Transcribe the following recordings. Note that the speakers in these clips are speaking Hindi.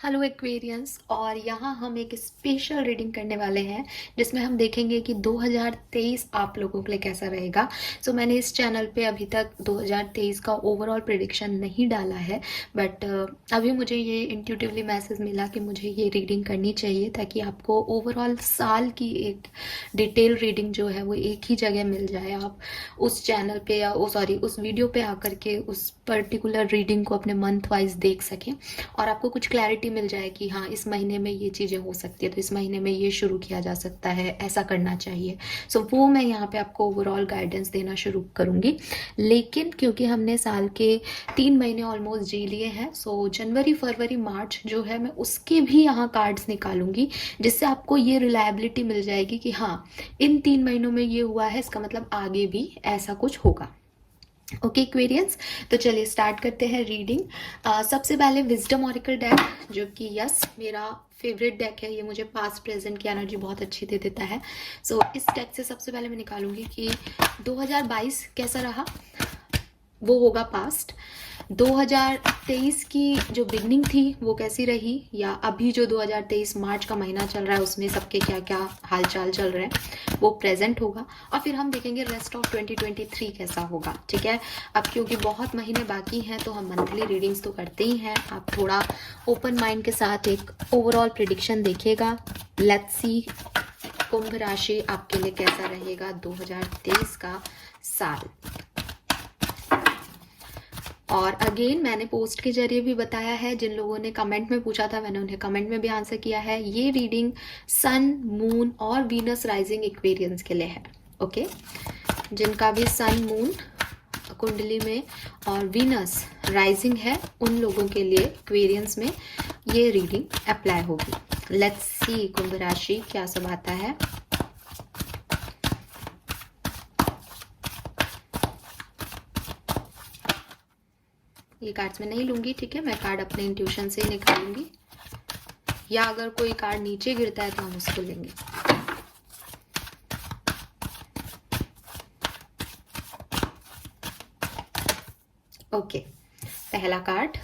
Hello Aquarians. और यहाँ हम एक स्पेशल रीडिंग करने वाले हैं जिसमें हम देखेंगे कि 2023 आप लोगों के लिए कैसा रहेगा। मैंने इस चैनल पे अभी तक 2023 का ओवरऑल प्रेडिक्शन नहीं डाला है, बट अभी मुझे ये इंट्यूटिवली मैसेज मिला कि मुझे ये रीडिंग करनी चाहिए ताकि आपको ओवरऑल साल की एक डिटेल रीडिंग जो है वो एक ही जगह मिल जाए। आप उस चैनल पे या उस वीडियो पे आकर के उस पर्टिकुलर रीडिंग को अपने मंथ वाइज देख सकें और आपको कुछ क्लैरिटी मिल जाए कि हाँ, इस महीने में ये चीज़ें हो सकती है, तो इस महीने में ये शुरू किया जा सकता है, ऐसा करना चाहिए। वो मैं यहाँ पे आपको ओवरऑल गाइडेंस देना शुरू करूँगी। लेकिन क्योंकि हमने साल के 3 महीने ऑलमोस्ट जी लिए हैं, जनवरी फरवरी मार्च जो है मैं उसके भी यहाँ कार्ड्स निकालूंगी, जिससे आपको ये रिलायबिलिटी मिल जाएगी कि हाँ, इन 3 महीनों में ये हुआ है, इसका मतलब आगे भी ऐसा कुछ होगा। ओके एक्वेरियंस, तो चलिए स्टार्ट करते हैं रीडिंग। सबसे पहले विजडम ऑरिकल डेक, जो कि यस मेरा फेवरेट डेक है। ये मुझे पास्ट प्रेजेंट की एनर्जी बहुत अच्छी दे देता है। इस डेक से सबसे पहले मैं निकालूंगी कि 2022 कैसा रहा, वो होगा पास्ट। 2023 की जो बिगनिंग थी वो कैसी रही, या अभी जो 2023 मार्च का महीना चल रहा है उसमें सबके क्या क्या हालचाल चल रहे हैं, वो प्रेजेंट होगा। और फिर हम देखेंगे रेस्ट ऑफ 2023 कैसा होगा। ठीक है, अब क्योंकि बहुत महीने बाकी हैं तो हम मंथली रीडिंग्स तो करते ही हैं। आप थोड़ा ओपन माइंड के साथ एक ओवरऑल प्रिडिक्शन देखिएगा। लेट्स सी कुंभ राशि आपके लिए कैसा रहेगा 2023 का साल। और अगेन मैंने पोस्ट के जरिए भी बताया है, जिन लोगों ने कमेंट में पूछा था मैंने उन्हें कमेंट में भी आंसर किया है। ये रीडिंग सन, मून और वीनस राइजिंग एक्वेरियंस के लिए है। ओके, जिनका भी सन मून कुंडली में और वीनस राइजिंग है उन लोगों के लिए एक्वेरियंस में ये रीडिंग अप्लाई होगी। लेट्स सी कुंभ राशि क्या सब आता है। ये कार्ड्स मैं नहीं लूंगी, ठीक है, मैं कार्ड अपने इंट्यूशन से निकालूंगी, या अगर कोई कार्ड नीचे गिरता है तो हम उसको लेंगे। ओके, पहला कार्ड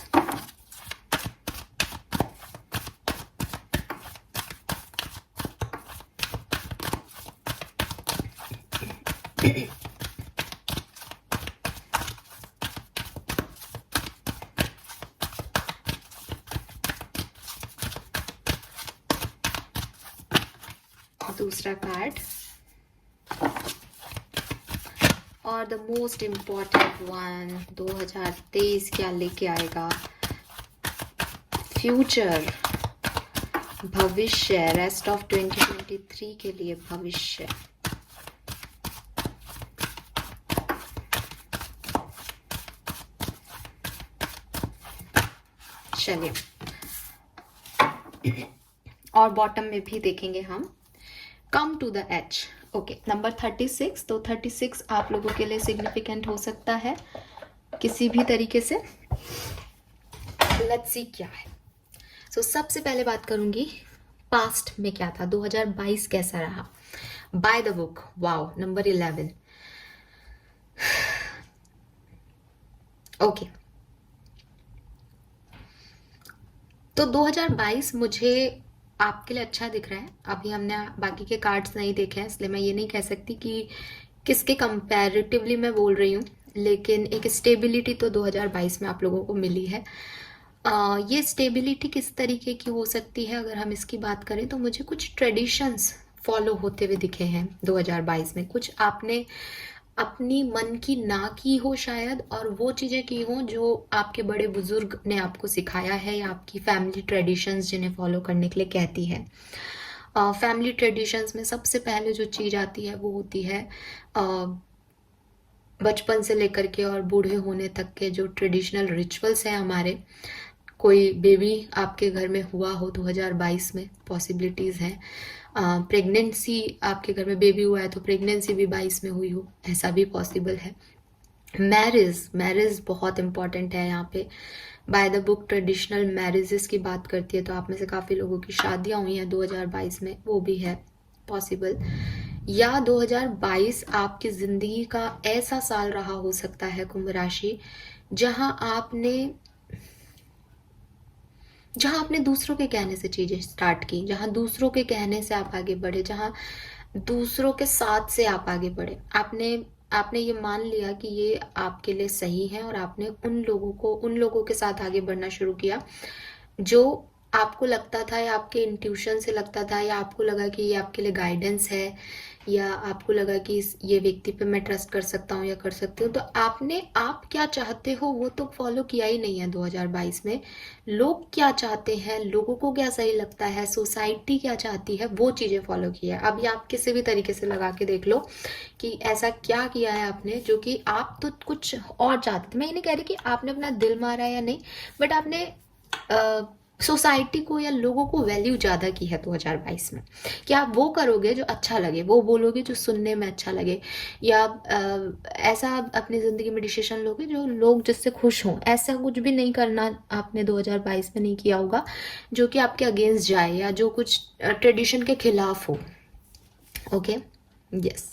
दूसरा कार्ड और द मोस्ट इम्पॉर्टेंट वन, 2023 क्या लेके आएगा। फ्यूचर, भविष्य, रेस्ट ऑफ 2023 के लिए भविष्य। चलिए, और बॉटम में भी देखेंगे हम। Come to the edge. Okay, number 36। तो 36 आप लोगों के लिए सिग्निफिकेंट हो सकता है किसी भी तरीके से। लेट्स सी क्या है। सबसे पहले बात करूंगी पास्ट में क्या था, 2022 कैसा रहा। By the book, wow, number 11। Okay, तो 2022 मुझे आपके लिए अच्छा दिख रहा है। अभी हमने बाकी के कार्ड्स नहीं देखे हैं, इसलिए मैं ये नहीं कह सकती कि किसके कंपैरेटिवली मैं बोल रही हूँ, लेकिन एक स्टेबिलिटी तो 2022 में आप लोगों को मिली है। ये स्टेबिलिटी किस तरीके की हो सकती है अगर हम इसकी बात करें, तो मुझे कुछ ट्रेडिशंस फॉलो होते हुए दिखे हैं 2022 में। कुछ आपने अपनी मन की ना की हो शायद, और वो चीज़ें की हो जो आपके बड़े बुजुर्ग ने आपको सिखाया है, या आपकी फैमिली ट्रेडिशंस जिन्हें फॉलो करने के लिए कहती है। फैमिली ट्रेडिशंस में सबसे पहले जो चीज़ आती है वो होती है बचपन से लेकर के और बूढ़े होने तक के जो ट्रेडिशनल रिचुअल्स हैं हमारे। कोई बेबी आपके घर में हुआ हो 2022 में, पॉसिबिलिटीज़ हैं। प्रेगनेंसी, आपके घर में बेबी हुआ है तो प्रेगनेंसी भी 22 में हुई हो, ऐसा भी पॉसिबल है। मैरिज बहुत इंपॉर्टेंट है यहाँ पे। By the book traditional marriages की बात करती है, तो आप में से काफ़ी लोगों की शादियाँ हुई हैं 2022 में, वो भी है पॉसिबल। या 2022 आपकी ज़िंदगी का ऐसा साल रहा हो सकता है कुंभ राशि, जहाँ आपने जहाँ आपने दूसरों के कहने से चीज़ें स्टार्ट की, जहाँ दूसरों के कहने से आप आगे बढ़े, जहाँ दूसरों के साथ से आप आगे बढ़े, आपने आपने ये मान लिया कि ये आपके लिए सही है और आपने उन लोगों के साथ आगे बढ़ना शुरू किया जो आपको लगता था या आपके इंट्यूशन से लगता था या आपको लगा कि ये आपके लिए गाइडेंस है या आपको लगा कि ये व्यक्ति पे मैं ट्रस्ट कर सकता हूँ या कर सकती हूँ, तो आपने आप क्या चाहते हो वो तो फॉलो किया ही नहीं है 2022 में। लोग क्या चाहते हैं, लोगों को क्या सही लगता है, सोसाइटी क्या चाहती है, वो चीज़ें फॉलो की है। अब ये आप किसी भी तरीके से लगा के देख लो कि ऐसा क्या किया है आपने जो कि आप तो कुछ और चाहते थे। मैं ये नहीं कह रही कि आपने अपना दिल मारा या नहीं, बट आपने सोसाइटी को या लोगों को वैल्यू ज़्यादा की है 2022 में कि आप वो करोगे जो अच्छा लगे, वो बोलोगे जो सुनने में अच्छा लगे, या ऐसा अपनी ज़िंदगी में डिसीजन लोगे जो लोग जिससे खुश हों। ऐसा कुछ भी नहीं करना आपने 2022 में नहीं किया होगा जो कि आपके अगेंस्ट जाए या जो कुछ ट्रेडिशन के खिलाफ हो। Okay, yes.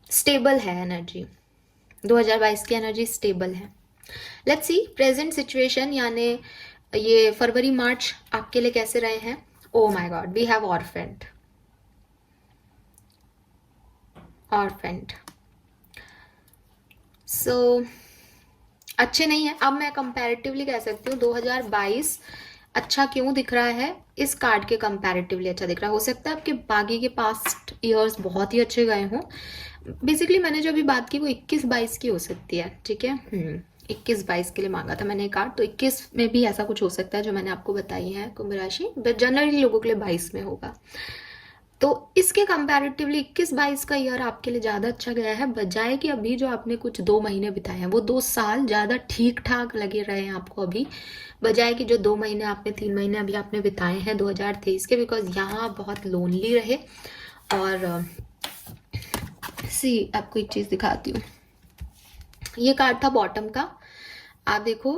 स्टेबल है एनर्जी, 2022 की एनर्जी स्टेबल है। लेट्स सी प्रेजेंट सिचुएशन, यानी ये फरवरी मार्च आपके लिए कैसे रहे हैं। Oh my god, we have orphaned. So अच्छे नहीं है। अब मैं कंपैरेटिवली कह सकती हूँ 2022 अच्छा क्यों दिख रहा है, इस कार्ड के कंपैरेटिवली अच्छा दिख रहा है। हो सकता है आपके बाकी के पास्ट ईयर्स बहुत ही अच्छे गए हों। बेसिकली मैंने जो अभी बात की वो 21-22 की हो सकती है, ठीक है। 21-22 के लिए मांगा था मैंने कार्ड, तो 21 में भी ऐसा कुछ हो सकता है जो मैंने आपको बताई है कुंभ राशि, बट जनरली लोगों के लिए 22 में होगा। तो इसके कंपैरेटिवली 21-22 का ईयर आपके लिए ज़्यादा अच्छा गया है, बजाय कि अभी जो आपने कुछ 2 महीने बिताए हैं, वो 2 साल ज़्यादा ठीक ठाक लगे रहे हैं आपको अभी, बजाय कि जो 2 महीने आपने 3 महीने अभी आपने बिताए हैं 2023 के, बिकॉज यहाँ बहुत लोनली रहे। और सी आपको एक चीज़ दिखाती हूँ, ये कार्ड था बॉटम का, आप देखो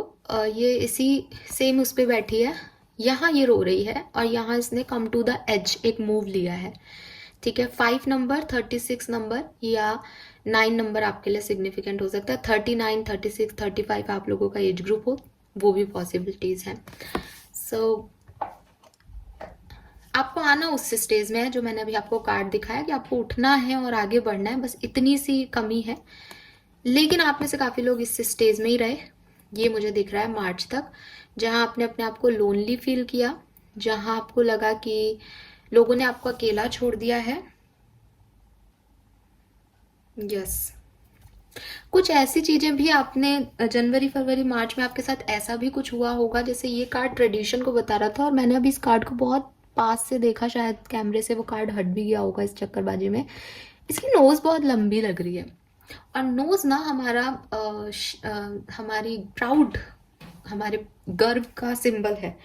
ये इसी सेम उस पर बैठी है, यहाँ ये रो रही है और यहाँ इसने कम टू द एज एक मूव लिया है, ठीक है। 5 नंबर, 36 नंबर या 9 नंबर आपके लिए सिग्निफिकेंट हो सकता है। 39, 36, 35 आप लोगों का एज ग्रुप हो, वो भी पॉसिबिलिटीज हैं। सो आपको आना उस स्टेज में है जो मैंने अभी आपको कार्ड दिखाया कि आपको उठना है और आगे बढ़ना है, बस इतनी सी कमी है। लेकिन आप में से काफ़ी लोग इस स्टेज में ही रहे, ये मुझे दिख रहा है मार्च तक, जहां आपने अपने आप को लोनली फील किया, जहां आपको लगा कि लोगों ने आपको अकेला छोड़ दिया है। यस, कुछ ऐसी चीजें भी आपने जनवरी फरवरी मार्च में आपके साथ ऐसा भी कुछ हुआ होगा, जैसे ये कार्ड ट्रेडिशन को बता रहा था और मैंने अभी इस कार्ड को बहुत पास से देखा, शायद कैमरे से वो कार्ड हट भी गया होगा इस चक्करबाजी में। इसकी नोज बहुत लंबी लग रही है और नोज ना हमारी प्राउड, हमारे गर्व का सिंबल है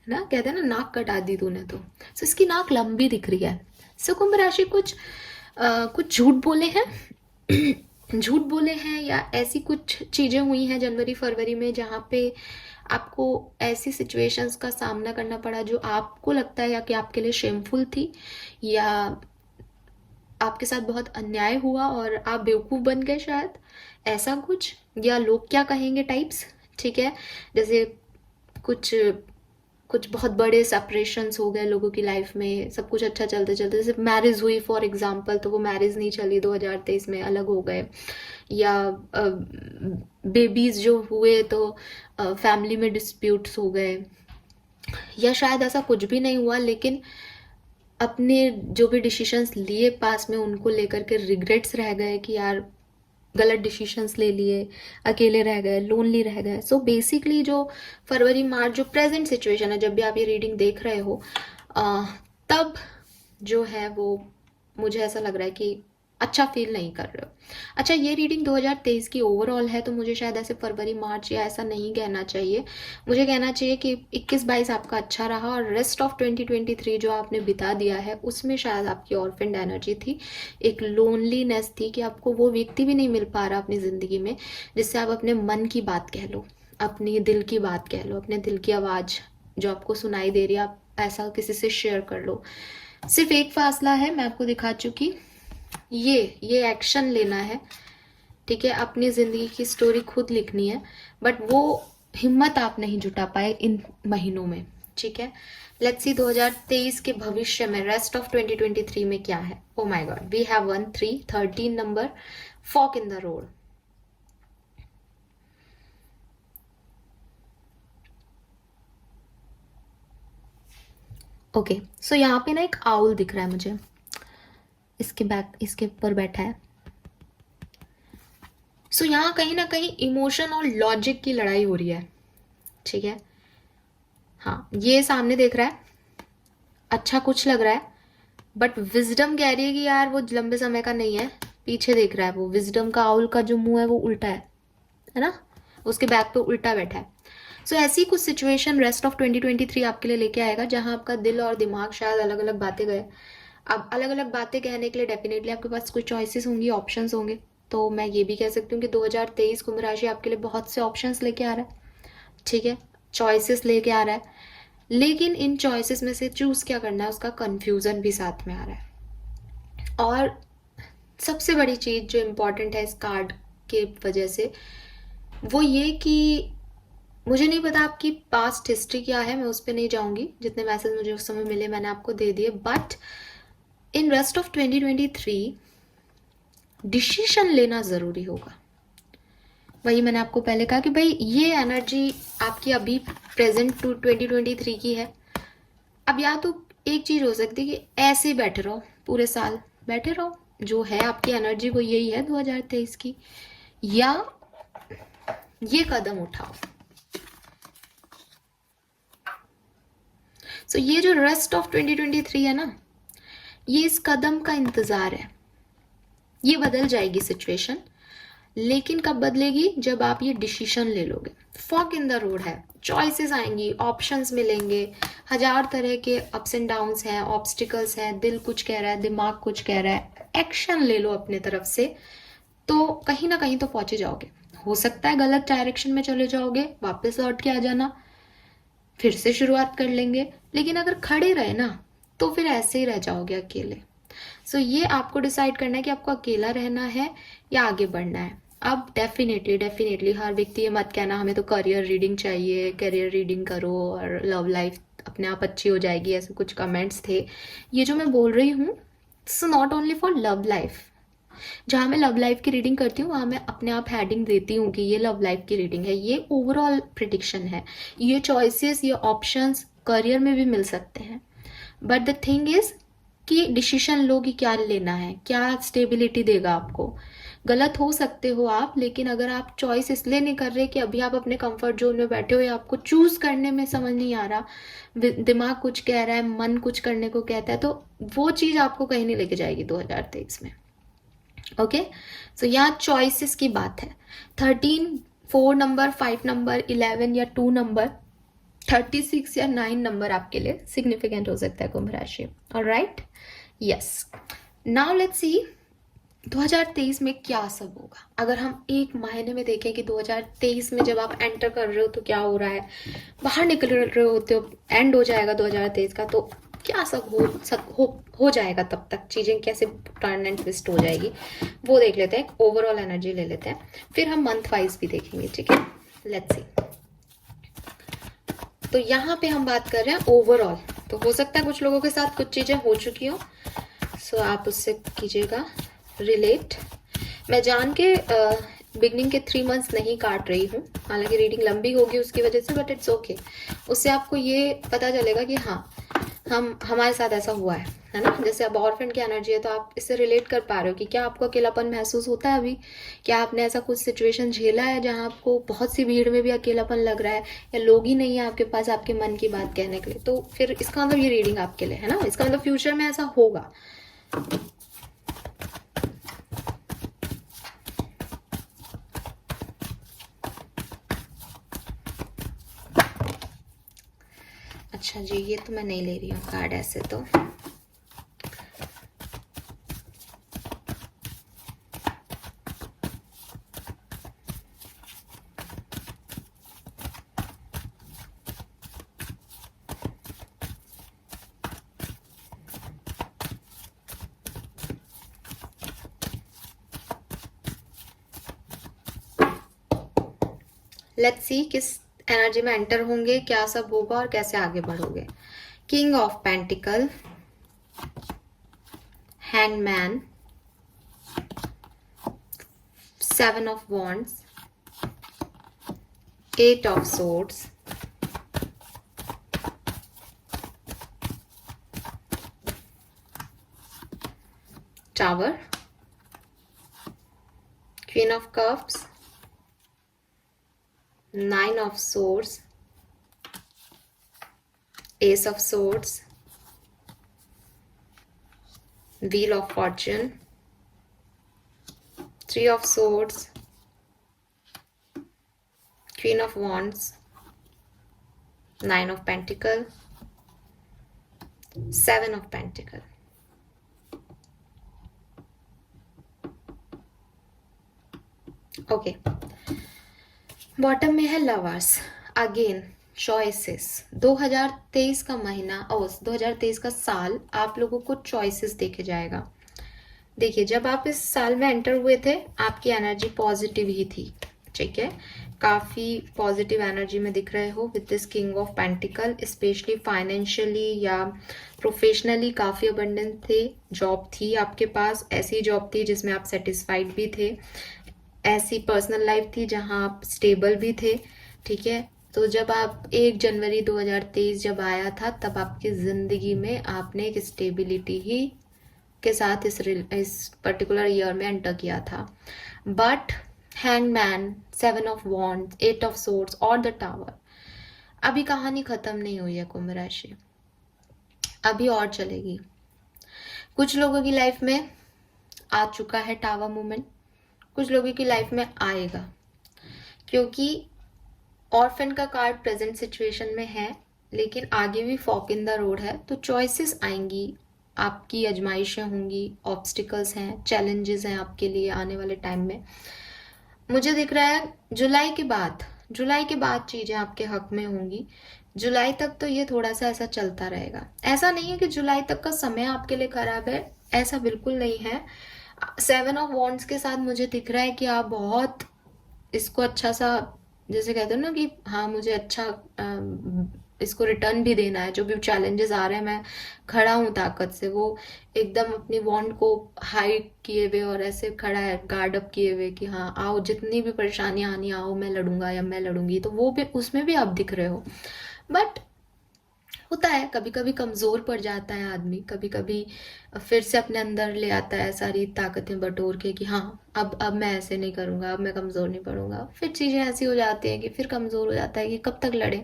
ना, कहते हैं ना नाक कटा दी तूने तो। सो इसकी नाक लंबी दिख रही है। सो कुंभ राशि कुछ झूठ बोले हैं झूठ बोले हैं या ऐसी कुछ चीजें हुई हैं जनवरी फरवरी में जहाँ पे आपको ऐसी सिचुएशंस का सामना करना पड़ा जो आपको लगता है या कि आपके लिए शेमफुल थी, या आपके साथ बहुत अन्याय हुआ और आप बेवकूफ़ बन गए शायद, ऐसा कुछ, या लोग क्या कहेंगे टाइप्स, ठीक है। जैसे कुछ कुछ बहुत बड़े सेपरेशंस हो गए लोगों की लाइफ में, सब कुछ अच्छा चलते चलते, जैसे मैरिज हुई फॉर एग्जांपल, तो वो मैरिज नहीं चली 2023 में, अलग हो गए, या बेबीज जो हुए तो फैमिली में डिस्प्यूट्स हो गए, या शायद ऐसा कुछ भी नहीं हुआ लेकिन अपने जो भी डिसीजंस लिए पास में उनको लेकर के रिग्रेट्स रह गए कि यार गलत डिसीजंस ले लिए, अकेले रह गए, लोनली रह गए। सो बेसिकली जो फरवरी मार्च जो प्रेजेंट सिचुएशन है, जब भी आप ये रीडिंग देख रहे हो तब जो है वो मुझे ऐसा लग रहा है कि अच्छा फील नहीं कर रहे हो। अच्छा, ये रीडिंग 2023 की ओवरऑल है, तो मुझे शायद ऐसे फरवरी मार्च या ऐसा नहीं कहना चाहिए, मुझे कहना चाहिए कि 21-22 आपका अच्छा रहा और रेस्ट ऑफ 2023 जो आपने बिता दिया है उसमें शायद आपकी ऑर्फेंड एनर्जी थी, एक लोनलीनेस थी कि आपको वो व्यक्ति भी नहीं मिल पा रहा अपनी ज़िंदगी में जिससे आप अपने मन की बात कह लो, अपनी दिल की बात कह लो, अपने दिल की आवाज़ जो आपको सुनाई दे रही है, आप ऐसा किसी से शेयर कर लो। सिर्फ एक फासला है, मैं आपको दिखा चुकी, ये एक्शन लेना है, ठीक है, अपनी जिंदगी की स्टोरी खुद लिखनी है, बट वो हिम्मत आप नहीं जुटा पाए इन महीनों में, ठीक है। लेट्स सी 2023 के भविष्य में, रेस्ट ऑफ 2023 में क्या है। Oh my god, we have 1 3 13 number, fork in the road. Okay, so यहाँ पे ना एक आउल दिख रहा है मुझे, इसके ऊपर बैठा है। सो यहाँ कहीं ना कहीं इमोशन और लॉजिक की लड़ाई हो रही है, ठीक है। हाँ, ये सामने देख रहा है, अच्छा कुछ लग रहा है, बट विजडम कह रही है कि यार वो लंबे समय का नहीं है। पीछे देख रहा है वो, विजडम का आउल का जो मुंह है वो उल्टा है ना, उसके बैक पे उल्टा बैठा है। सो ऐसी कुछ सिचुएशन रेस्ट ऑफ 2023 आपके लिए लेके आएगा, जहां आपका दिल और दिमाग शायद अलग अलग बातें गए। अब अलग अलग बातें कहने के लिए डेफिनेटली आपके पास कुछ चॉइसेस होंगी, ऑप्शंस होंगे। तो मैं ये भी कह सकती हूँ कि 2023 कुंभ राशि आपके लिए बहुत से ऑप्शंस लेके आ रहा है, ठीक है, चॉइसेस लेके आ रहा है। लेकिन इन चॉइसेस में से चूज क्या करना है, उसका कंफ्यूजन भी साथ में आ रहा है। और सबसे बड़ी चीज जो इम्पोर्टेंट है इस कार्ड के वजह से, वो ये कि मुझे नहीं पता आपकी पास्ट हिस्ट्री क्या है, मैं उस पर नहीं जाऊंगी, जितने मैसेज मुझे उस समय मिले मैंने आपको दे दिए। But in rest of 2023 decision लेना जरूरी होगा। वही मैंने आपको पहले कहा कि भाई ये एनर्जी आपकी अभी प्रेजेंट टू 2023 की है। अब या तो एक चीज हो सकती है कि ऐसे ही बैठे रहो, पूरे साल बैठे रहो, जो है आपकी एनर्जी वो यही है 2023 की, या ये कदम उठाओ। सो ये जो रेस्ट ऑफ 2023 है ना, ये इस कदम का इंतजार है। ये बदल जाएगी सिचुएशन, लेकिन कब बदलेगी, जब आप ये डिसीजन ले लोगे। फॉग इन द रोड है, चॉइसेस आएंगी, ऑप्शंस मिलेंगे, हजार तरह के अप्स एंड डाउन्स हैं, ऑब्स्टिकल्स हैं, दिल कुछ कह रहा है, दिमाग कुछ कह रहा है। एक्शन ले लो अपने तरफ से, तो कहीं ना कहीं तो पहुंचे जाओगे। हो सकता है गलत डायरेक्शन में चले जाओगे, वापस लौट के आ जाना, फिर से शुरुआत कर लेंगे। लेकिन अगर खड़े रहे ना, तो फिर ऐसे ही रह जाओगे अकेले। सो ये आपको डिसाइड करना है कि आपको अकेला रहना है या आगे बढ़ना है। अब डेफिनेटली डेफिनेटली हर व्यक्ति ये मत कहना हमें तो करियर रीडिंग चाहिए, करियर रीडिंग करो और लव लाइफ अपने आप अच्छी हो जाएगी, ऐसे कुछ कमेंट्स थे। ये जो मैं बोल रही हूँ, it's not only for love life. जहां मैं लव लाइफ की रीडिंग करती हूँ वहां मैं अपने आप हेडिंग देती हूँ कि ये लव लाइफ की रीडिंग है, ये ओवरऑल प्रिडिक्शन है। ये चॉइसेस, ये ऑप्शंस करियर में भी मिल सकते हैं। बट द थिंग इज कि डिसीजन लो कि क्या लेना है, क्या स्टेबिलिटी देगा आपको। गलत हो सकते हो आप, लेकिन अगर आप चॉइस इसलिए नहीं कर रहे कि अभी आप अपने कंफर्ट जोन में बैठे हो या आपको चूज करने में समझ नहीं आ रहा, दिमाग कुछ कह रहा है, मन कुछ करने को कहता है, तो वो चीज आपको कहीं नहीं लेके जाएगी 2023 में। ओके, सो यहाँ चॉइसेस की बात है। 13, 4 नंबर, 5 नंबर, 11 या 2 नंबर, 36 या 9 नंबर आपके लिए सिग्निफिकेंट हो सकता है कुंभ राशि। Alright, yes, now let's see 2023 में क्या सब होगा। अगर हम एक महीने में देखें कि 2023 में जब आप एंटर कर रहे हो तो क्या हो रहा है, बाहर निकल रहे होते हो, एंड हो जाएगा 2023 का, तो क्या सब हो जाएगा, तब तक चीजें कैसे टर्न एंड ट्विस्ट हो जाएगी, वो देख लेते हैं। ओवरऑल एनर्जी ले लेते हैं, फिर हम मंथ वाइज भी देखेंगे, ठीक है। लेट्स सी, तो यहाँ पे हम बात कर रहे हैं ओवरऑल। तो हो सकता है कुछ लोगों के साथ कुछ चीजें हो चुकी हो, सो आप उससे कीजिएगा रिलेट। मैं जान के बिगनिंग के 3 मंथ्स नहीं काट रही हूँ, हालांकि रीडिंग लंबी होगी उसकी वजह से, बट इट्स ओके। उससे आपको ये पता चलेगा कि हाँ, हमारे साथ ऐसा हुआ है ना। जैसे अब ऑर्फन की एनर्जी है, तो आप इससे रिलेट कर पा रहे हो कि क्या आपको अकेलापन महसूस होता है अभी, क्या आपने ऐसा कुछ सिचुएशन झेला है जहां आपको बहुत सी भीड़ में भी अकेलापन लग रहा है, या लोग ही नहीं है आपके पास आपके मन की बात कहने के लिए। तो फिर इसका मतलब ये रीडिंग आपके लिए है ना, इसका मतलब फ्यूचर में ऐसा होगा। अच्छा जी, ये तो मैं नहीं ले रही हूँ कार्ड ऐसे तो। लेट्स सी किस एनर्जी में एंटर होंगे, क्या सब होगा और कैसे आगे बढ़ोगे। King of pentacle, hangman, seven of wands, eight of swords, tower, queen of cups, nine of swords, ace of swords, wheel of fortune, three of swords, queen of wands, nine of pentacle, seven of pentacle. Okay, bottom में है लवर्स। Again choices. 2023 का महीना और 2023 का साल आप लोगों को चॉइसेस देखे जाएगा। देखिए, जब आप इस साल में एंटर हुए थे आपकी एनर्जी पॉजिटिव ही थी, ठीक है, काफ़ी पॉजिटिव एनर्जी में दिख रहे हो with this king of pentacle. Specially financially या प्रोफेशनली काफ़ी अबंडेंट थे, जॉब थी आपके पास, ऐसी जॉब थी जिसमें आप सेटिस्फाइड भी थे, ऐसी पर्सनल लाइफ थी जहां आप स्टेबल भी थे, ठीक है। तो जब आप 1 जनवरी 2023 जब आया था तब आपकी ज़िंदगी में आपने एक स्टेबिलिटी ही के साथ इस पर्टिकुलर ईयर में एंटर किया था। But hangman, seven of wands, eight of swords और द टावर, अभी कहानी खत्म नहीं हुई है कुंभ राशि, अभी और चलेगी। कुछ लोगों की लाइफ में आ चुका है टावर मूवमेंट, कुछ लोगों की लाइफ में आएगा, क्योंकि ऑर्फन का कार्ड प्रेजेंट सिचुएशन में है, लेकिन आगे भी फॉक इन द रोड है, तो चॉइसेस आएंगी, आपकी आजमाइशें होंगी, ऑब्स्टिकल्स हैं, चैलेंजेस हैं आपके लिए आने वाले टाइम में। मुझे दिख रहा है जुलाई के बाद चीज़ें आपके हक में होंगी। जुलाई तक तो ये थोड़ा सा ऐसा चलता रहेगा। ऐसा नहीं है कि जुलाई तक का समय आपके लिए खराब है, ऐसा बिल्कुल नहीं है। सेवन ऑफ वॉन्ड्स के साथ मुझे दिख रहा है कि आप बहुत इसको अच्छा सा, जैसे कहते हो ना कि हाँ मुझे अच्छा इसको रिटर्न भी देना है, जो भी चैलेंजेस आ रहे हैं मैं खड़ा हूँ ताकत से, वो एकदम अपनी वॉन्ड को हाई किए हुए और ऐसे खड़ा है गार्ड अप किए हुए कि हाँ आओ, जितनी भी परेशानी आनी आओ, मैं लड़ूंगा या मैं लड़ूंगी, तो वो भी उसमें भी आप दिख रहे हो। बट होता है कभी कभी कमज़ोर पड़ जाता है आदमी, कभी कभी फिर से अपने अंदर ले आता है सारी ताकतें बटोर के कि हाँ अब मैं ऐसे नहीं करूँगा, अब मैं कमज़ोर नहीं पड़ूंगा। फिर चीज़ें ऐसी हो जाती हैं कि फिर कमज़ोर हो जाता है कि कब तक लड़ें।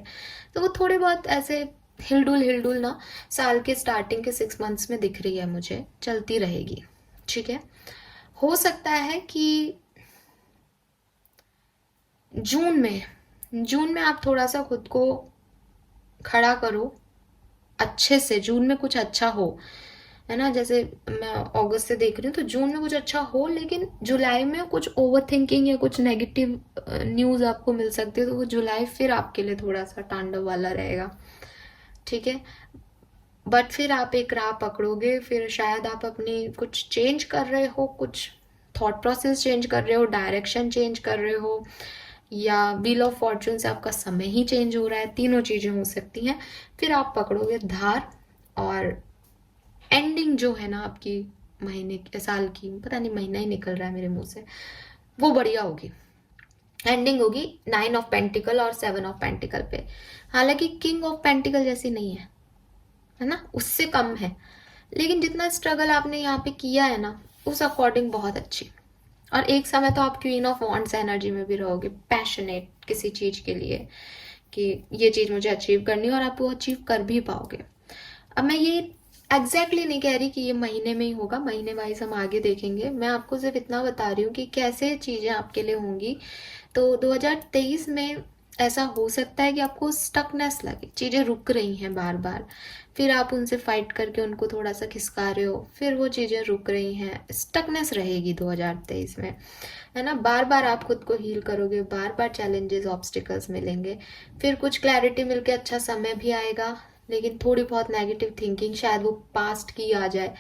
तो वो थोड़े बहुत ऐसे हिलडुल ना साल के स्टार्टिंग के 6 मंथ्स में दिख रही है मुझे, चलती रहेगी, ठीक है। हो सकता है कि जून में आप थोड़ा सा खुद को खड़ा करो अच्छे से, जून में कुछ अच्छा हो, है ना। जैसे मैं अगस्त से देख रही हूँ तो जून में कुछ अच्छा हो, लेकिन जुलाई में कुछ ओवर थिंकिंग या कुछ नेगेटिव न्यूज़ आपको मिल सकती है, तो वो जुलाई फिर आपके लिए थोड़ा सा तांडव वाला रहेगा, ठीक है। बट फिर आप एक राह पकड़ोगे, फिर शायद आप अपनी कुछ चेंज कर रहे हो, कुछ थॉट प्रोसेस चेंज कर रहे हो, डायरेक्शन चेंज कर रहे हो, या व्हील ऑफ फॉर्चून से आपका समय ही चेंज हो रहा है, तीनों चीज़ें हो सकती हैं। फिर आप पकड़ोगे धार, और एंडिंग जो है ना आपकी महीने के साल की, पता नहीं महीना ही निकल रहा है मेरे मुंह से, वो बढ़िया होगी। एंडिंग होगी 9 ऑफ पेंटिकल और 7 ऑफ पेंटिकल पे। हालांकि किंग ऑफ पेंटिकल जैसी नहीं है ना, उससे कम है, लेकिन जितना स्ट्रगल आपने यहाँ पे किया है ना उस अकॉर्डिंग बहुत अच्छी। और एक समय तो आप क्वीन ऑफ वॉन्ड्स एनर्जी में भी रहोगे, पैशनेट किसी चीज़ के लिए कि ये चीज़ मुझे अचीव करनी है, और आप वो अचीव कर भी पाओगे। अब मैं ये एग्जैक्टली नहीं कह रही कि ये महीने में ही होगा, महीने वाइज हम आगे देखेंगे, मैं आपको सिर्फ इतना बता रही हूँ कि कैसे चीज़ें आपके लिए होंगी। तो 2023 में ऐसा हो सकता है कि आपको स्टकनेस लगे, चीज़ें रुक रही हैं बार बार, फिर आप उनसे फाइट करके उनको थोड़ा सा खिसका रहे हो, फिर वो चीज़ें रुक रही हैं, स्टकनेस रहेगी 2023 में, है ना। बार बार आप खुद को हील करोगे, बार बार चैलेंजेस ऑब्स्टिकल्स मिलेंगे, फिर कुछ क्लैरिटी मिलके अच्छा समय भी आएगा, लेकिन थोड़ी बहुत नेगेटिव थिंकिंग शायद वो पास्ट की आ जाए,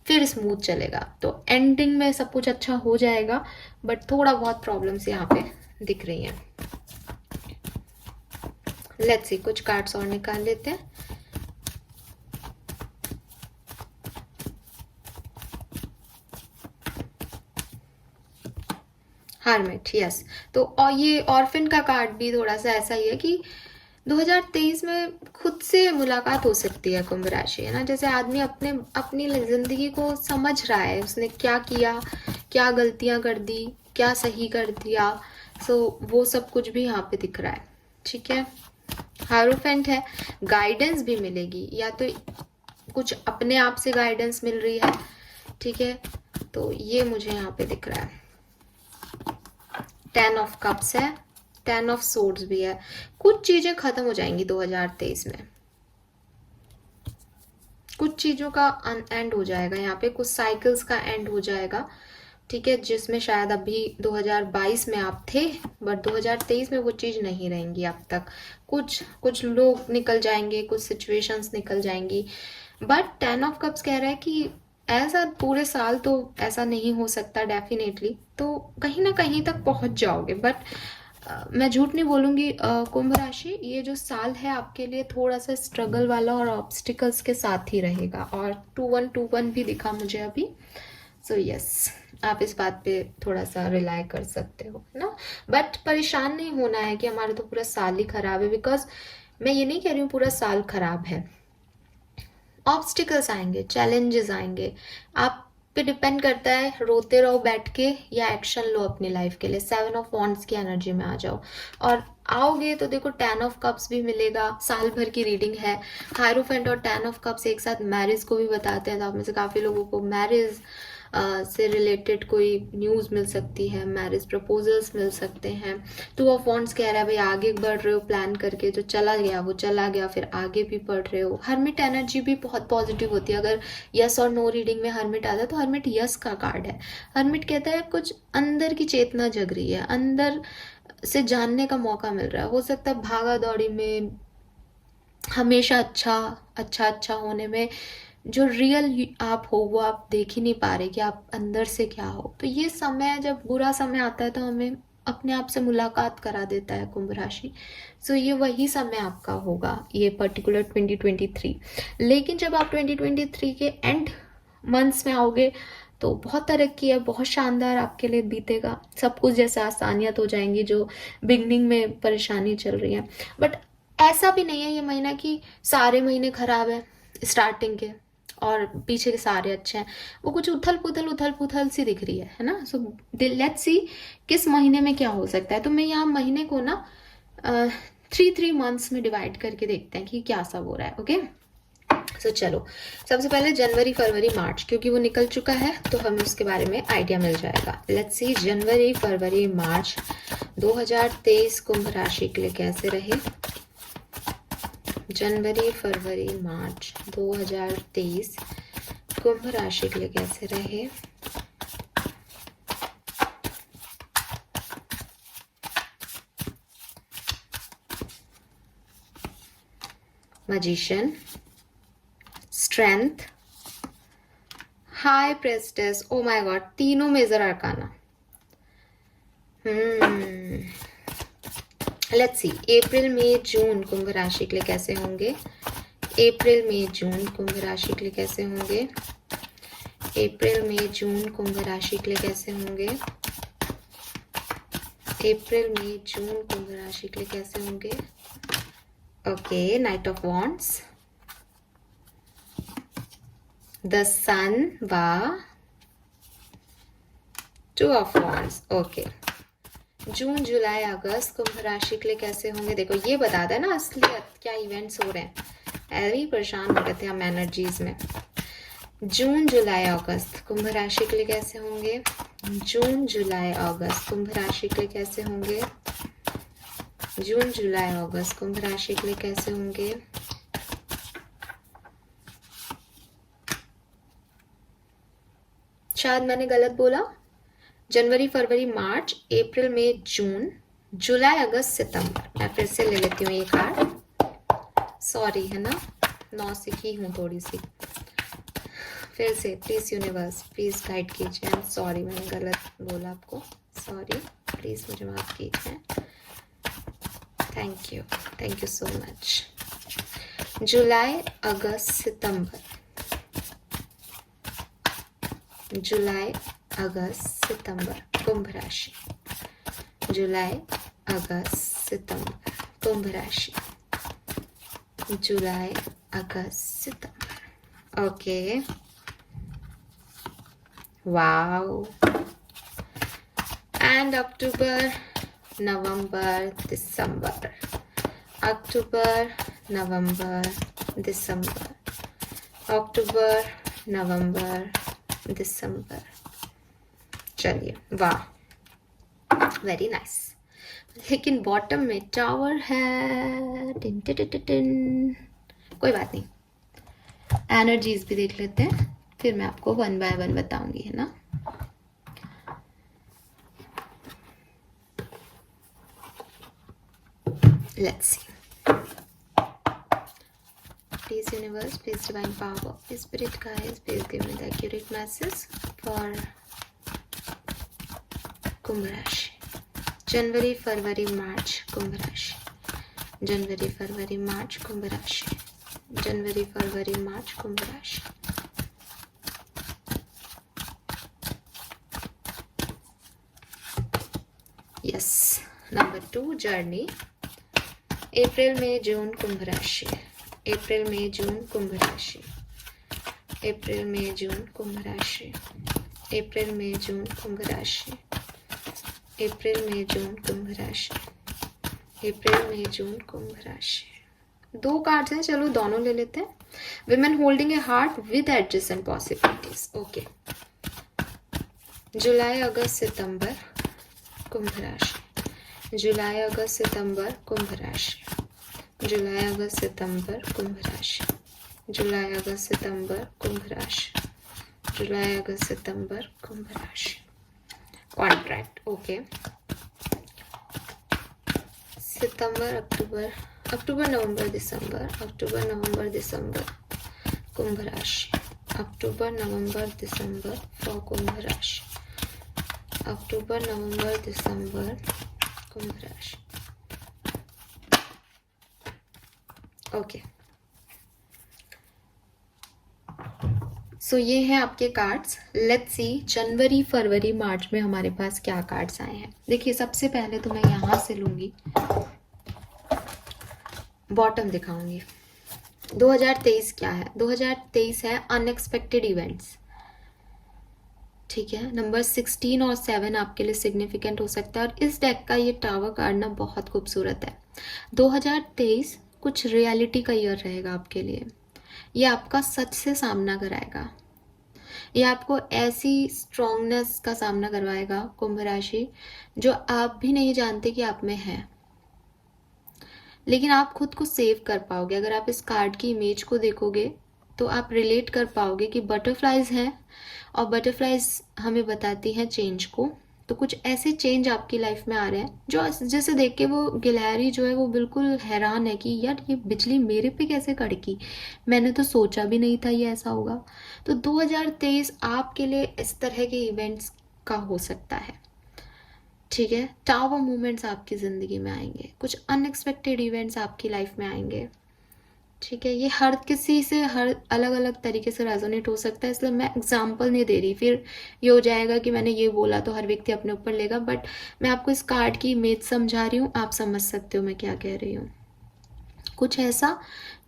फिर स्मूथ चलेगा। तो एंडिंग में सब कुछ अच्छा हो जाएगा, बट थोड़ा बहुत प्रॉब्लम्स यहाँ पे दिख रही हैं। लेट्स सी, कुछ कार्ड्स और निकाल लेते हैं। Hermit, yes. तो और ये ऑर्फिन का कार्ड भी थोड़ा सा ऐसा ही है कि 2023 में खुद से मुलाकात हो सकती है कुंभ राशि, है ना। जैसे आदमी अपनी जिंदगी को समझ रहा है, उसने क्या किया, क्या गलतियां कर दी, क्या सही कर दिया। सो वो सब कुछ भी यहाँ पे दिख रहा है, ठीक है। हायरोफेंट है, गाइडेंस भी मिलेगी, या तो कुछ अपने आप से गाइडेंस मिल रही है, ठीक है। तो ये मुझे यहाँ पे दिख रहा है। 10 ऑफ कप्स है, 10 ऑफ सोर्ड्स भी है। कुछ चीजें खत्म हो जाएंगी 2023 में, कुछ चीजों का एंड हो जाएगा यहाँ पे, कुछ साइकिल्स का एंड हो जाएगा, ठीक है। जिसमें शायद अभी 2022 में आप थे, बट 2023 में वो चीज नहीं रहेंगी अब तक। कुछ लोग निकल जाएंगे, कुछ सिचुएशंस निकल जाएंगी। बट 10 ऑफ कप्स कह रहा है कि ऐसा पूरे साल तो ऐसा नहीं हो सकता डेफिनेटली, तो कहीं ना कहीं तक पहुंच जाओगे। बट मैं झूठ नहीं बोलूंगी, कुंभ राशि, ये जो साल है आपके लिए थोड़ा सा स्ट्रगल वाला और ऑब्स्टिकल्स के साथ ही रहेगा। और 2-1-2-1 भी दिखा मुझे अभी। सो यस, आप इस बात पे थोड़ा सा रिलाय कर सकते हो, है ना। बट परेशान नहीं होना है कि हमारा तो पूरा साल ही खराब है, बिकॉज मैं ये नहीं कह रही हूँ पूरा साल खराब है। ऑब्स्टिकल्स आएंगे, चैलेंजेस आएंगे, आप पे डिपेंड करता है रोते रहो बैठ के या एक्शन लो अपनी लाइफ के लिए। 7 ऑफ वॉन्ड्स की एनर्जी में आ जाओ, और आओगे तो देखो 10 ऑफ कप्स भी मिलेगा। साल भर की रीडिंग है। हायरोफेंट और 10 ऑफ कप्स एक साथ मैरिज को भी बताते हैं, तो आप में से काफी लोगों को मैरिज से रिलेटेड कोई न्यूज मिल सकती है, मैरिज प्रपोजल्स मिल सकते हैं। 2 ऑफ वॉन्ड्स कह रहा है भाई आगे बढ़ रहे हो प्लान करके, जो चला गया वो चला गया, फिर आगे भी बढ़ रहे हो। हर्मिट एनर्जी भी बहुत पॉजिटिव होती है। अगर यस और नो रीडिंग में हर्मिट आता है तो हर्मिट यस का कार्ड है। हर्मिट कहता है कुछ अंदर की चेतना जग रही है, अंदर से जानने का मौका मिल रहा है। हो सकता है भागा दौड़ी में हमेशा अच्छा होने में जो रियल आप हो वो आप देख ही नहीं पा रहे कि आप अंदर से क्या हो। तो ये समय, जब बुरा समय आता है तो हमें अपने आप से मुलाकात करा देता है कुंभ राशि। सो ये वही समय आपका होगा, ये पर्टिकुलर 2023। लेकिन जब आप 2023 के एंड मंथ्स में आओगे तो बहुत तरक्की है, बहुत शानदार आपके लिए बीतेगा। सब कुछ जैसे आसानियत हो जाएंगी जो बिगनिंग में परेशानी चल रही है। बट ऐसा भी नहीं है ये महीना कि सारे महीने खराब है स्टार्टिंग के और पीछे के सारे अच्छे हैं। वो कुछ उथल पुथल सी दिख रही है ना। सो लेट्स सी किस महीने में क्या हो सकता है। तो मैं यहाँ महीने को ना 3 मंथ्स में डिवाइड करके देखते हैं कि क्या सब हो रहा है। ओके, सो चलो सबसे पहले जनवरी फरवरी मार्च, क्योंकि वो निकल चुका है तो हमें उसके बारे में आइडिया मिल जाएगा। लेट्स सी जनवरी फरवरी मार्च 2023 कुंभ राशि के लिए कैसे रहे। जनवरी फरवरी मार्च 2023 कुंभ राशि के लिए कैसे रहे। Magician, strength, high प्रेस्टेस, O my God, तीनों मेजर अरकाना। लेट्स सी अप्रैल मई जून कुंभ राशि के लिए कैसे होंगे। अप्रैल मई जून कुंभ राशि के लिए कैसे होंगे। अप्रैल मई जून कुंभ राशि के लिए कैसे होंगे। अप्रैल मई जून कुंभ राशि के लिए कैसे होंगे। Okay, knight of wands, the sun व 2 ऑफ वॉन्ड्स। ओके, जून जुलाई अगस्त कुंभ राशि के लिए कैसे होंगे। देखो ये बताता है ना असलियत, क्या इवेंट्स हो रहे हैं। ऐसे ही परेशान हो रहे थे हम एनर्जीज में। जून जुलाई अगस्त कुंभ राशि के लिए कैसे होंगे। जून जुलाई अगस्त कुंभ राशि के लिए कैसे होंगे। जून जुलाई अगस्त कुंभ राशि के लिए कैसे होंगे। शायद मैंने गलत बोला। जनवरी फरवरी मार्च अप्रैल मई जून जुलाई अगस्त सितंबर। मैं फिर से ले लेती हूँ ये कार्ड। सॉरी, है ना, नौसिखी हूँ थोड़ी सी। फिर से प्लीज यूनिवर्स प्लीज गाइड कीजिए। आई एम सॉरी, मैंने गलत बोला आपको, सॉरी, प्लीज मुझे माफ कीजिए। Thank you so much. जुलाई अगस्त सितंबर, जुलाई अगस्त सितंबर कुंभ राशि, जुलाई अगस्त सितंबर कुंभ राशि, जुलाई अगस्त सितंबर। Okay, wow. एंड अक्टूबर नवंबर दिसंबर, अक्टूबर नवंबर दिसंबर, अक्टूबर नवंबर दिसंबर। चलिए, वाह, वेरी नाइस। लेकिन बॉटम में टावर है। टिन टिन टिन टिन। कोई बात नहीं, एनर्जीज भी देख लेते हैं, फिर मैं आपको 1 बाय 1 बताऊंगी, है ना। Let's see. Please universe, please divine power, please spirit guides, please give me the accurate message for कुंभ राशि। जनवरी फरवरी मार्च कुंभ राशि, जनवरी फरवरी मार्च कुंभ राशि, जनवरी फरवरी मार्च कुंभ राशि। Yes, number 2 journey. अप्रैल मई जून कुंभ राशि, अप्रैल मई जून कुंभ राशि, अप्रैल मई जून कुंभ राशि, अप्रैल मई जून कुंभ राशि, अप्रैल मई जून कुंभ राशि, अप्रैल मई जून कुंभ राशि। 2 कार्ड्स हैं, चलो दोनों ले लेते हैं। Women holding a heart with adjacent possibilities. Okay, जुलाई अगस्त सितंबर कुंभ राशि, जुलाई अगस्त सितंबर कुंभ राशि, जुलाई अगस्त सितंबर कुंभ राशि, जुलाई अगस्त सितंबर कुंभ राशि, जुलाई अगस्त सितंबर कुंभ राशि। कॉन्ट्रैक्ट। ओके, सितंबर अक्टूबर, अक्टूबर नवंबर दिसंबर, अक्टूबर नवंबर दिसंबर कुंभ राशि, अक्टूबर नवंबर दिसंबर फॉर कुंभ राशि, अक्टूबर नवंबर दिसंबर कुंभ राशि। ओके, सो ये हैं आपके कार्ड्स। लेट्स सी जनवरी फरवरी मार्च में हमारे पास क्या कार्ड्स आए हैं। देखिए, सबसे पहले तो मैं यहाँ से लूँगी, बॉटम दिखाऊंगी। 2023 क्या है? 2023 है अनएक्सपेक्टेड इवेंट्स। ठीक है, नंबर 16 और 7 आपके लिए सिग्निफिकेंट हो सकता है। और इस डेक का ये टावर कार्ड ना बहुत खूबसूरत है। 2023 कुछ रियलिटी का ईयर रहेगा आपके लिए। ये आपका सच से सामना कराएगा, ये आपको ऐसी स्ट्रॉन्गनेस का सामना करवाएगा कुंभ राशि, जो आप भी नहीं जानते कि आप में है, लेकिन आप खुद को सेव कर पाओगे। अगर आप इस कार्ड की इमेज को देखोगे तो आप रिलेट कर पाओगे कि बटरफ्लाइज हैं, और बटरफ्लाइज हमें बताती हैं चेंज को। तो कुछ ऐसे चेंज आपकी लाइफ में आ रहे हैं जो जैसे देख के वो गिलहरी जो है वो बिल्कुल हैरान है कि यार ये बिजली मेरे पे कैसे कड़की, मैंने तो सोचा भी नहीं था ये ऐसा होगा। तो 2023 आपके लिए इस तरह के इवेंट्स का हो सकता है। ठीक है, टावर मूवमेंट्स आपकी ज़िंदगी में आएंगे, कुछ अनएक्सपेक्टेड इवेंट्स आपकी लाइफ में आएंगे। ठीक है, ये हर किसी से हर अलग अलग तरीके से रेजोनेट हो सकता है, इसलिए मैं एग्जांपल नहीं दे रही, फिर ये हो जाएगा कि मैंने ये बोला तो हर व्यक्ति अपने ऊपर लेगा। बट मैं आपको इस कार्ड की इमेज समझा रही हूँ, आप समझ सकते हो मैं क्या कह रही हूँ। कुछ ऐसा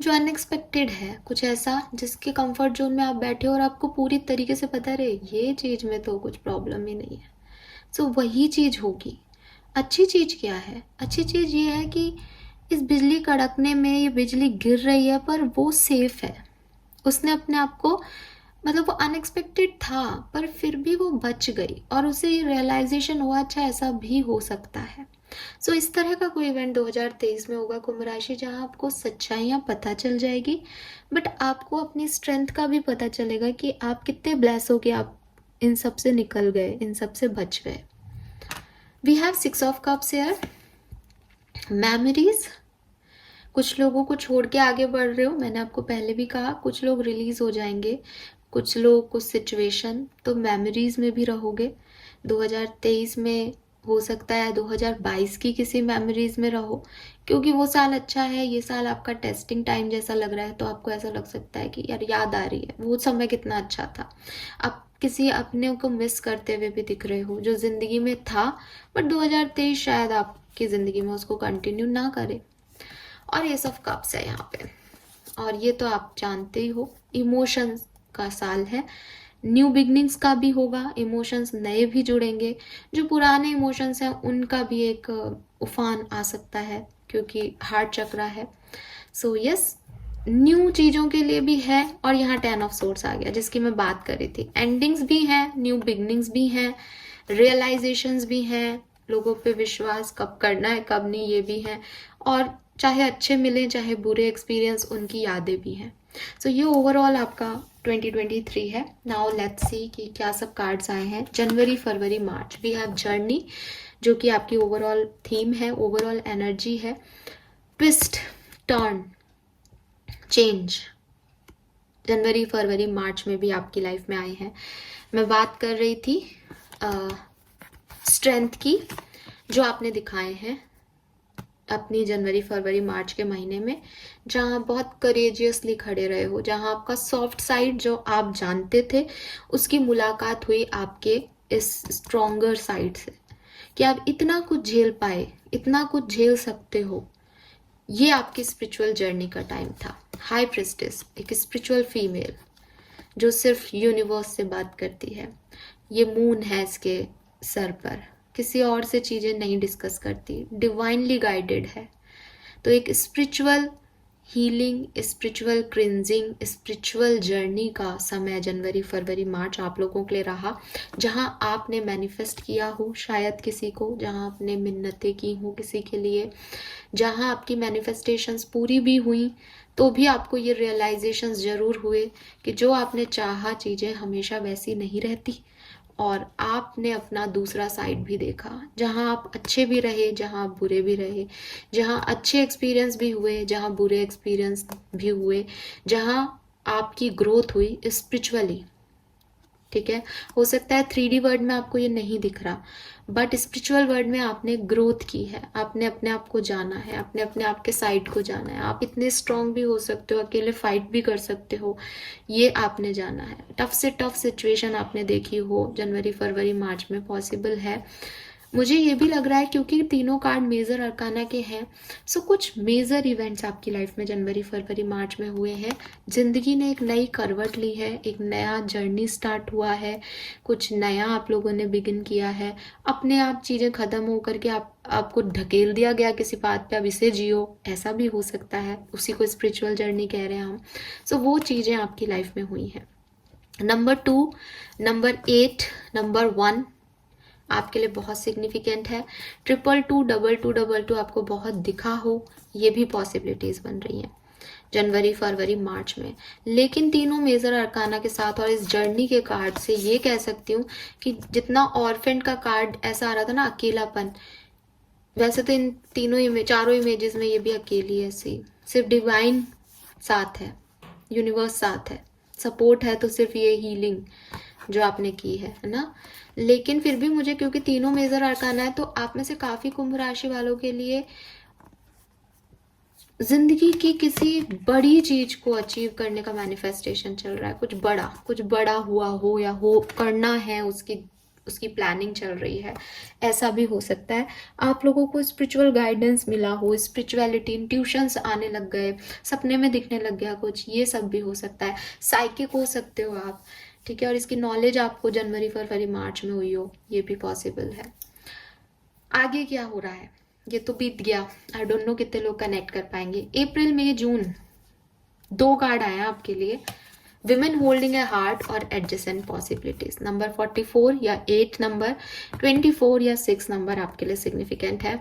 जो अनएक्सपेक्टेड है, कुछ ऐसा जिसके कंफर्ट जोन में आप बैठे हो और आपको पूरी तरीके से पता रहे ये चीज़ में तो कुछ प्रॉब्लम ही नहीं है। सो वही चीज़ होगी। अच्छी चीज़ क्या है? अच्छी चीज़ ये है कि इस बिजली कड़कने में ये बिजली गिर रही है पर वो सेफ है। उसने अपने आप को, मतलब वो अनएक्सपेक्टेड था पर फिर भी वो बच गई और उसे ये रियलाइजेशन हुआ अच्छा ऐसा भी हो सकता है। सो इस तरह का कोई इवेंट 2023 में होगा कुंभ राशि, जहाँ आपको सच्चाइयाँ पता चल जाएगी, बट आपको अपनी स्ट्रेंथ का भी पता चलेगा कि आप कितने ब्लेस हो कि आप इन सब से निकल गए, इन सब से बच गए। We have 6 of cups here. Memories, कुछ लोगों को छोड़ के आगे बढ़ रहे हो, मैंने आपको पहले भी कहा कुछ लोग रिलीज हो जाएंगे, कुछ लोग कुछ सिचुएशन, तो मेमोरीज में भी रहोगे। 2023 में हो सकता है 2022 की किसी मेमोरीज में रहो, क्योंकि वो साल अच्छा है, ये साल आपका टेस्टिंग टाइम जैसा लग रहा है, तो आपको ऐसा लग सकता है कि यार याद आ रही है वो समय कितना अच्छा था। आप किसी अपने को मिस करते हुए भी दिख रहे हो जो ज़िंदगी में था, बट 2023 शायद आपकी ज़िंदगी में उसको कंटिन्यू ना करे। और ये सब कप्स है यहाँ पे, और ये तो आप जानते ही हो, इमोशंस का साल है, न्यू बिगनिंग्स का भी होगा, इमोशंस नए भी जुड़ेंगे, जो पुराने इमोशंस हैं उनका भी एक उफान आ सकता है, क्योंकि हार्ट चक्रा है। सो यस, न्यू चीज़ों के लिए भी है। और यहाँ 10 ऑफ सोर्स आ गया जिसकी मैं बात कर रही थी, एंडिंग्स भी हैं, न्यू बिगनिंग्स भी हैं, रियलाइजेशंस भी हैं, लोगों पे विश्वास कब करना है कब नहीं ये भी है, और चाहे अच्छे मिले चाहे बुरे एक्सपीरियंस उनकी यादें भी हैं। सो ये ओवरऑल आपका 2023 है। नाउ लेट्स सी कि क्या सब कार्ड्स आए हैं जनवरी फरवरी मार्च। वी हैव जर्नी, जो कि आपकी ओवरऑल थीम है, ओवरऑल एनर्जी है, ट्विस्ट, टर्न, चेंज जनवरी फरवरी मार्च में भी आपकी लाइफ में आए हैं। मैं बात कर रही थी स्ट्रेंथ की, जो आपने दिखाए हैं अपनी जनवरी फरवरी मार्च के महीने में, जहाँ बहुत करेजियसली खड़े रहे हो, जहाँ आपका सॉफ्ट साइड जो आप जानते थे उसकी मुलाकात हुई आपके इस स्ट्रॉन्गर साइड से, कि आप इतना कुछ झेल पाए, इतना कुछ झेल सकते हो। ये आपकी स्पिरिचुअल जर्नी का टाइम था। हाई प्रिस्टेस, एक स्पिरिचुअल फीमेल जो सिर्फ यूनिवर्स से बात करती है, ये मून है इसके सर पर, किसी और से चीज़ें नहीं डिस्कस करती, डिवाइनली गाइडेड है। तो एक spiritual healing, spiritual cleansing, spiritual journey का समय जनवरी फरवरी मार्च आप लोगों के लिए रहा, जहां आपने मैनिफेस्ट किया हो शायद किसी को, जहां आपने मिन्नतें की हो किसी के लिए, जहां आपकी मैनिफेस्टेशंस पूरी भी हुई तो भी आपको ये रियलाइजेशंस ज़रूर हुए कि जो आपने चाहा चीज़ें हमेशा वैसी नहीं रहती, और आपने अपना दूसरा साइड भी देखा, जहाँ आप अच्छे भी रहे, जहाँ आप बुरे भी रहे, जहाँ अच्छे एक्सपीरियंस भी हुए, जहाँ बुरे एक्सपीरियंस भी हुए, जहाँ आपकी ग्रोथ हुई स्पिरिचुअली। ठीक है, हो सकता है 3D वर्ड में आपको ये नहीं दिख रहा, बट स्पिरिचुअल वर्ड में आपने ग्रोथ की है, आपने अपने आप को जाना है, आपने अपने आप के साइड को जाना है। आप इतने स्ट्रांग भी हो सकते हो, अकेले फाइट भी कर सकते हो, ये आपने जाना है। टफ से टफ सिचुएशन आपने देखी हो जनवरी फरवरी मार्च में, पॉसिबल है। मुझे ये भी लग रहा है क्योंकि तीनों कार्ड मेजर अरकाना के हैं, सो कुछ मेजर इवेंट्स आपकी लाइफ में जनवरी फरवरी मार्च में हुए हैं। जिंदगी ने एक नई करवट ली है, एक नया जर्नी स्टार्ट हुआ है, कुछ नया आप लोगों ने बिगिन किया है। अपने आप चीज़ें ख़त्म हो करके आपको ढकेल दिया गया किसी बात पे, अब इसे जियो, ऐसा भी हो सकता है, उसी को स्पिरिचुअल जर्नी कह रहे हैं हम। सो वो चीज़ें आपकी लाइफ में हुई हैं। नंबर 2, नंबर 8, नंबर 1 आपके लिए बहुत सिग्निफिकेंट है। 222, 2222 आपको बहुत दिखा हो, ये भी पॉसिबिलिटीज बन रही हैं जनवरी फरवरी मार्च में। लेकिन तीनों मेजर अरकाना के साथ और इस जर्नी के कार्ड से ये कह सकती हूँ कि जितना ऑर्फेंट का कार्ड ऐसा आ रहा था ना, अकेलापन, वैसे तो इन तीनों चारों इमेजेस में ये भी अकेली है, सिर्फ डिवाइन साथ है, यूनिवर्स साथ है, सपोर्ट है तो सिर्फ ये हीलिंग जो आपने की है ना। लेकिन फिर भी मुझे, क्योंकि तीनों मेजर अरकाना है, तो आप में से काफी कुंभ राशि वालों के लिए जिंदगी की किसी बड़ी चीज को अचीव करने का मैनिफेस्टेशन चल रहा है। कुछ बड़ा हुआ हो या हो करना है, उसकी प्लानिंग चल रही है, ऐसा भी हो सकता है। आप लोगों को स्पिरिचुअल गाइडेंस मिला हो, स्पिरिचुअलिटी, इंट्यूशंस आने लग गए, सपने में दिखने लग गया कुछ, ये सब भी हो सकता है। साइकिक हो सकते हो आप, ठीक है, और इसकी नॉलेज आपको जनवरी फरवरी मार्च में हुई हो, ये भी पॉसिबल है। आगे क्या हो रहा है ये तो बीत गया, आई डोंट नो कितने लोग कनेक्ट कर पाएंगे। अप्रैल मई जून 2 कार्ड आए हैं आपके लिए, विमेन होल्डिंग ए हार्ट और एडजेसेंट पॉसिबिलिटीज। नंबर 44 या 8 नंबर, 24 या 6 नंबर आपके लिए सिग्निफिकेंट है।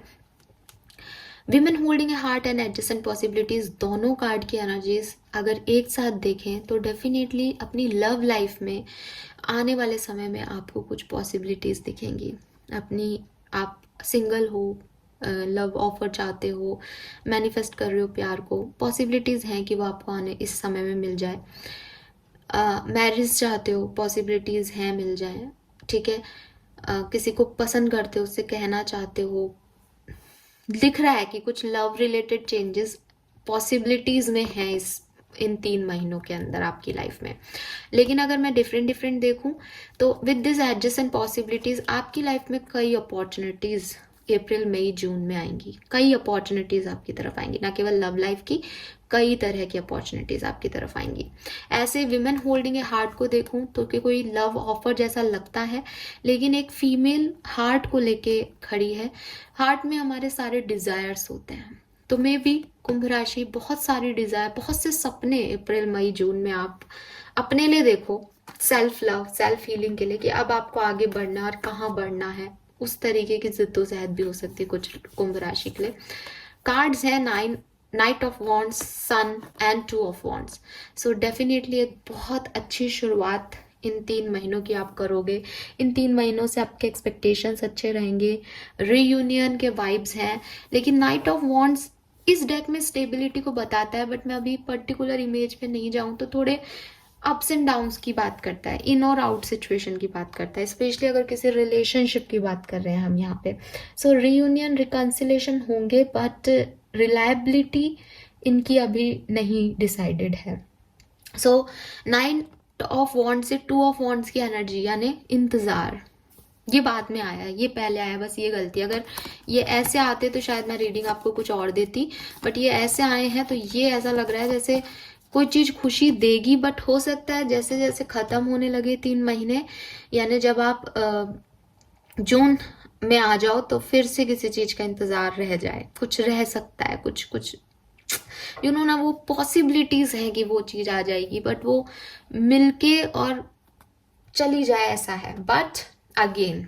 Women holding a heart and adjacent possibilities, दोनों कार्ड की एनर्जीज अगर एक साथ देखें तो डेफिनेटली अपनी लव लाइफ में आने वाले समय में आपको कुछ पॉसिबिलिटीज दिखेंगी। आप सिंगल हो, लव ऑफर चाहते हो, मैनिफेस्ट कर रहे हो प्यार को, पॉसिबिलिटीज हैं कि वो आपको आने इस समय में मिल जाए। मैरिज चाहते हो, पॉसिबिलिटीज हैं मिल जाए, ठीक है। किसी को पसंद करते हो, उससे कहना चाहते हो, दिख रहा है कि कुछ लव रिलेटेड चेंजेस पॉसिबिलिटीज में है इस इन 3 महीनों के अंदर आपकी लाइफ में। लेकिन अगर मैं डिफरेंट डिफरेंट देखूं तो विद दिस एडजस्ट पॉसिबिलिटीज आपकी लाइफ में कई अपॉर्चुनिटीज अप्रैल मई जून में आएंगी, कई अपॉर्चुनिटीज आपकी तरफ आएंगी, ना केवल लव लाइफ की, कई तरह की अपॉर्चुनिटीज आपकी तरफ आएंगी। ऐसे विमेन होल्डिंग ए हार्ट को देखूं तो कि कोई लव ऑफर जैसा लगता है, लेकिन एक फीमेल हार्ट को लेके खड़ी है। हार्ट में हमारे सारे डिजायर्स होते हैं, तो मे भी कुंभ राशि बहुत सारी डिजायर, बहुत से सपने अप्रैल मई जून में आप अपने लिए देखो, सेल्फ लव सेल्फ हीलिंग के लिए, कि अब आपको आगे बढ़ना है और कहाँ बढ़ना है, उस तरीके की जिद्दोजहद भी हो सकती है कुछ कुंभ राशि के लिए। कार्ड्स है knight of wands, sun and 2 of wands. So definitely एक बहुत अच्छी शुरुआत इन 3 महीनों की आप करोगे। इन 3 महीनों से आपके एक्सपेक्टेशंस अच्छे रहेंगे, रीयूनियन के वाइब्स हैं। लेकिन नाइट ऑफ वॉन्ड्स इस डेक में स्टेबिलिटी को बताता है, बट मैं अभी पर्टिकुलर इमेज पे नहीं जाऊं तो थोड़े अप्स एंड डाउन्स की बात करता है, इन और आउट सिचुएशन की बात करता है, स्पेशली अगर किसी रिलेशनशिप की बात कर रहे हैं हम यहाँ पे। सो रीयूनियन रिकन्सिलेशन होंगे, बट रिलायबिलिटी इनकी अभी नहीं डिसाइडेड है। सो 9 ऑफ वॉन्ड्स से 2 ऑफ वॉन्ड्स की एनर्जी, यानी इंतजार, ये बाद में आया, ये पहले आया, बस ये गलती। अगर ये ऐसे आते तो शायद मैं रीडिंग आपको कुछ और देती, बट ये ऐसे आए हैं तो ये ऐसा लग रहा है जैसे कोई चीज खुशी देगी, बट हो सकता है जैसे जैसे खत्म होने लगे 3 महीने, यानी जब आप जून में आ जाओ तो फिर से किसी चीज का इंतजार रह जाए, कुछ रह सकता है, कुछ कुछ यू नो ना, वो पॉसिबिलिटीज है कि वो चीज आ जाएगी, बट वो मिलके और चली जाए, ऐसा है। But again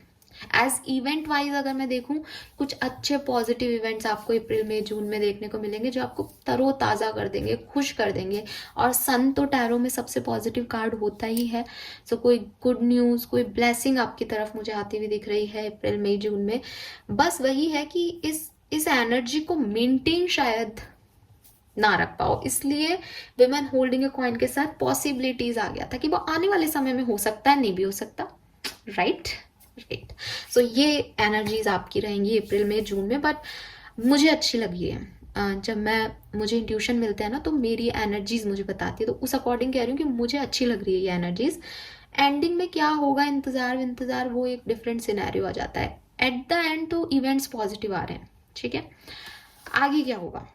as event wise अगर मैं देखूं, कुछ अच्छे पॉजिटिव इवेंट्स आपको अप्रैल मई जून में देखने को मिलेंगे, जो आपको तरोताजा कर देंगे, खुश कर देंगे। और सन तो टैरो में सबसे पॉजिटिव कार्ड होता ही है। सो कोई गुड न्यूज, कोई ब्लेसिंग आपकी तरफ मुझे आती हुई दिख रही है अप्रैल मई जून में। बस वही है कि इस एनर्जी को मेंटेन शायद ना रख पाओ, इसलिए विमेन होल्डिंग ए कॉइन के साथ पॉसिबिलिटीज आ गया था कि वो आने वाले समय में हो सकता है, नहीं भी हो सकता, राइट। सो ये एनर्जीज आपकी रहेंगी अप्रैल में जून में, बट मुझे अच्छी लगी है। जब मुझे इंट्यूशन मिलते हैं ना, तो मेरी एनर्जीज मुझे बताती है, तो उस अकॉर्डिंग कह रही हूँ कि मुझे अच्छी लग रही है ये एनर्जीज। एंडिंग में क्या होगा, इंतजार वो एक डिफरेंट सिनेरियो आ जाता है। एट द एंड तो इवेंट्स पॉजिटिव आ रहे हैं, ठीक है। आगे क्या होगा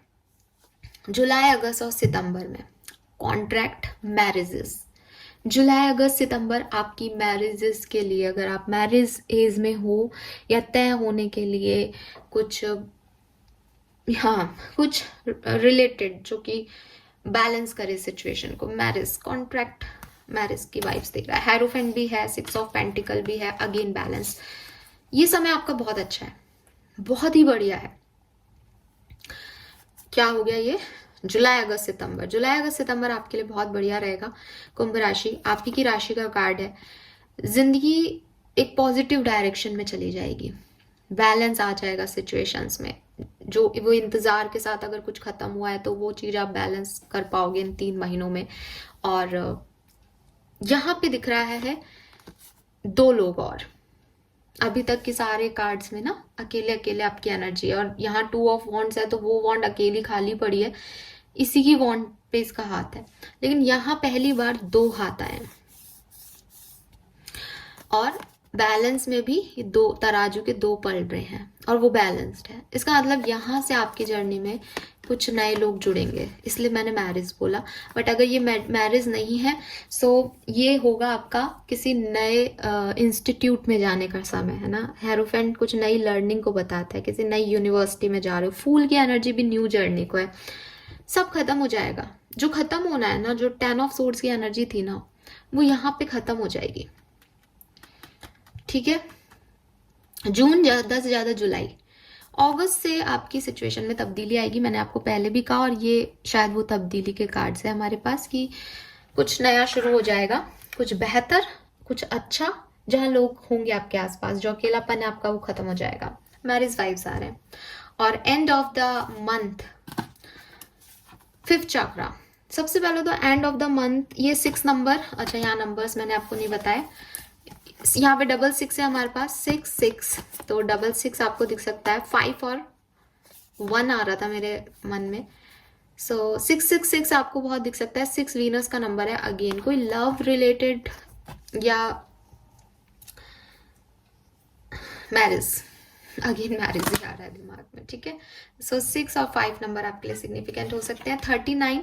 जुलाई अगस्त और सितंबर में, कॉन्ट्रैक्ट मैरिजेस। जुलाई अगस्त सितंबर आपकी मैरिजेस के लिए, अगर आप मैरिज एज में हो या तय होने के लिए कुछ, हाँ, कुछ रिलेटेड जो कि बैलेंस करे सिचुएशन को, मैरिज कॉन्ट्रैक्ट मैरिज की वाइब्स दिख रहा है। हेरोफेंट भी है, 6 ऑफ पेंटिकल भी है, अगेन बैलेंस। ये समय आपका बहुत अच्छा है, बहुत ही बढ़िया है। क्या हो गया ये जुलाई अगस्त सितंबर आपके लिए बहुत बढ़िया रहेगा। कुंभ राशि आप ही की राशि का कार्ड है। जिंदगी एक पॉजिटिव डायरेक्शन में चली जाएगी, बैलेंस आ जाएगा सिचुएशंस में। जो वो इंतजार के साथ अगर कुछ खत्म हुआ है तो वो चीज आप बैलेंस कर पाओगे इन 3 महीनों में। और यहाँ पे दिख रहा है 2 लोग और, अभी तक के सारे कार्ड्स में ना अकेले अकेले आपकी एनर्जी है, और यहाँ 2 ऑफ वॉन्ड्स है तो वो वॉन्ड अकेली खाली पड़ी है, इसी की वॉन्ड पे इसका हाथ है। लेकिन यहाँ पहली बार 2 हाथ आए हैं, और बैलेंस में भी 2 तराजू के 2 पलट रहे हैं, और वो बैलेंस्ड है। इसका मतलब यहाँ से आपकी जर्नी में कुछ नए लोग जुड़ेंगे, इसलिए मैंने मैरिज बोला। बट अगर ये मैरिज नहीं है, सो ये होगा आपका किसी नए इंस्टीट्यूट में जाने का समय है ना। हेरोफेंट कुछ नई लर्निंग को बताता है, किसी नई यूनिवर्सिटी में जा रहे हो। फूल की एनर्जी भी न्यू जर्नी को है। सब खत्म हो जाएगा, जो खत्म होना है ना, जो 10 ऑफ सोर्ड्स की एनर्जी थी ना, वो यहाँ पे खत्म हो जाएगी, ठीक है। जून ज्यादा से ज्यादा जुलाई, अगस्त से आपकी सिचुएशन में तब्दीली आएगी। मैंने आपको पहले भी कहा, और ये शायद वो तब्दीली के कार्ड्स है हमारे पास, कि कुछ नया शुरू हो जाएगा, कुछ बेहतर, कुछ अच्छा, जहां लोग होंगे आपके आसपास। जो अकेलापन है आपका वो खत्म हो जाएगा। मैरिज वाइब्स आ रहे हैं। और end of the month, 5th चक्रा। सबसे पहले तो एंड ऑफ द मंथ, ये 6 नंबर, अच्छा यहाँ नंबर्स मैंने आपको नहीं बताए, यहाँ पे डबल सिक्स है हमारे पास, 6 6, तो डबल सिक्स आपको दिख सकता है। 5 और 1 आ रहा था मेरे मन में, सो 6 6 6 आपको बहुत दिख सकता है। 6 वीनस का नंबर है। अगेन कोई लव रिलेटेड या मैरिज, अगेन मैरिज ही आ रहा है दिमाग में, ठीक है। सो 6 और 5 नंबर आपके लिए सिग्निफिकेंट हो सकते हैं। 39,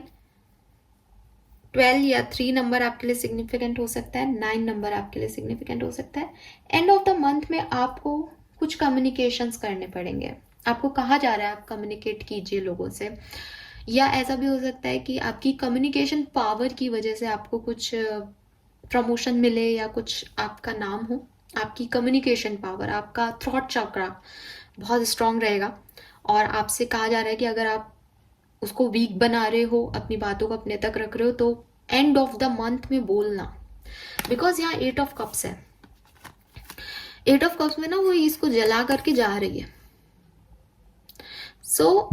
12 या 3 नंबर आपके लिए सिग्निफिकेंट हो सकता है। 9 नंबर आपके लिए सिग्निफिकेंट हो सकता है। एंड ऑफ द मंथ में आपको कुछ कम्युनिकेशंस करने पड़ेंगे। आपको कहा जा रहा है आप कम्युनिकेट कीजिए लोगों से, या ऐसा भी हो सकता है कि आपकी कम्युनिकेशन पावर की वजह से आपको कुछ प्रमोशन मिले या कुछ आपका नाम हो। आपकी कम्युनिकेशन पावर, आपका थ्रॉट चक्रा बहुत स्ट्रांग रहेगा, और आपसे कहा जा रहा है कि अगर आप उसको वीक बना रहे हो, अपनी बातों को अपने तक रख रहे हो, तो एंड ऑफ द मंथ में बोलना। बिकॉज यहाँ 8 ऑफ कप्स है। 8 ऑफ कप्स में ना वो इसको जला करके जा रही है। सो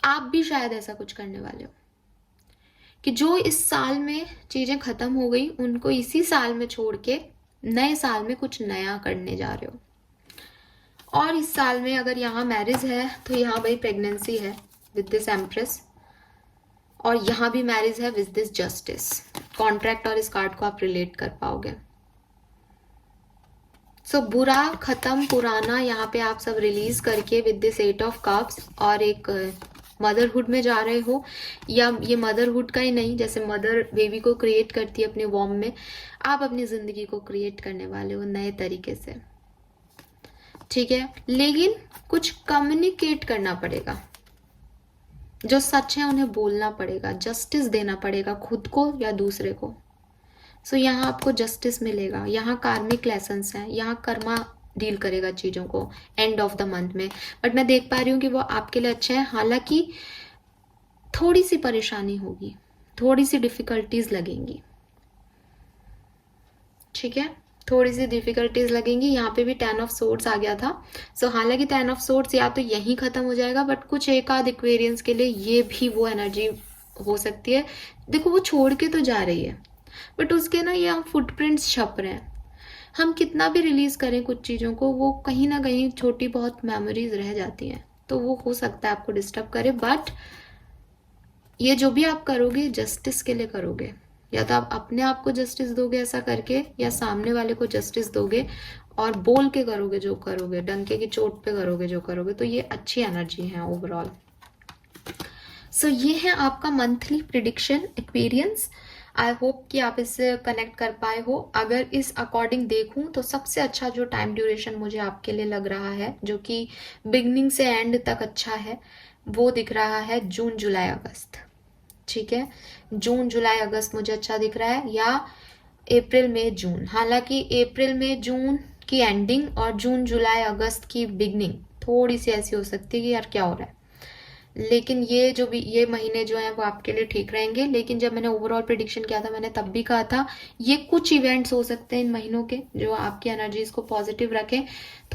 आप भी शायद ऐसा कुछ करने वाले हो कि जो इस साल में चीजें खत्म हो गई उनको इसी साल में छोड़ के नए साल में कुछ नया करने जा रहे हो। और इस साल में अगर यहाँ मैरिज है तो यहाँ भाई प्रेगनेंसी है विद दिस एम्प्रेस, और यहाँ भी मैरिज है विद दिस जस्टिस। कॉन्ट्रैक्ट और इस कार्ड को आप रिलेट कर पाओगे। सो बुरा खत्म, पुराना यहाँ पे आप सब रिलीज करके विद दिस 8 ऑफ कप्स और एक मदरहुड में जा रहे हो। या ये मदरहुड का ही नहीं, जैसे मदर बेबी को क्रिएट करती है अपने वॉर्म में, आप अपनी जिंदगी को क्रिएट करने वाले हो नए तरीके से, ठीक है। लेकिन कुछ कम्युनिकेट करना पड़ेगा, जो सच है उन्हें बोलना पड़ेगा, जस्टिस देना पड़ेगा खुद को या दूसरे को। सो यहाँ आपको जस्टिस मिलेगा। यहाँ कार्मिक लेसन्स हैं, यहाँ कर्मा डील करेगा चीज़ों को एंड ऑफ द मंथ में। बट मैं देख पा रही हूँ कि वो आपके लिए अच्छा है। हालांकि थोड़ी सी परेशानी होगी, थोड़ी सी डिफिकल्टीज लगेंगी, ठीक है, थोड़ी सी डिफिकल्टीज लगेंगी। यहाँ पे भी 10 ऑफ सोर्ड्स आ गया था। सो हालांकि 10 ऑफ सोर्ड्स या तो यहीं खत्म हो जाएगा, बट कुछ एक आध एक्वेरियंस के लिए ये भी वो एनर्जी हो सकती है। देखो वो छोड़ के तो जा रही है, बट उसके ना यहाँ फुटप्रिंट्स छप रहे हैं। हम कितना भी रिलीज करें कुछ चीज़ों को, वो कहीं ना कहीं छोटी बहुत मेमोरीज रह जाती हैं, तो वो हो सकता है आपको डिस्टर्ब करे। बट ये जो भी आप करोगे जस्टिस के लिए करोगे, या तो आप अपने आप को जस्टिस दोगे ऐसा करके, या सामने वाले को जस्टिस दोगे और बोल के करोगे जो करोगे, डंके की चोट पे करोगे जो करोगे। तो ये अच्छी एनर्जी है ओवरऑल। सो ये है आपका मंथली प्रिडिक्शन एक्सपीरियंस। आई होप कि आप इससे कनेक्ट कर पाए हो। अगर इस अकॉर्डिंग देखूं तो सबसे अच्छा जो टाइम ड्यूरेशन मुझे आपके लिए लग रहा है, जो कि बिगनिंग से एंड तक अच्छा है, वो दिख रहा है जून जुलाई अगस्त, ठीक है। जून जुलाई अगस्त मुझे अच्छा दिख रहा है, या अप्रैल मई जून। हालांकि अप्रैल मई जून की एंडिंग और जून जुलाई अगस्त की बिगनिंग थोड़ी सी ऐसी हो सकती है कि यार क्या हो रहा है, लेकिन ये जो भी ये महीने जो हैं वो आपके लिए ठीक रहेंगे। लेकिन जब मैंने ओवरऑल प्रिडिक्शन किया था, मैंने तब भी कहा था ये कुछ इवेंट्स हो सकते हैं इन महीनों के जो आपकी एनर्जीज को पॉजिटिव रखें।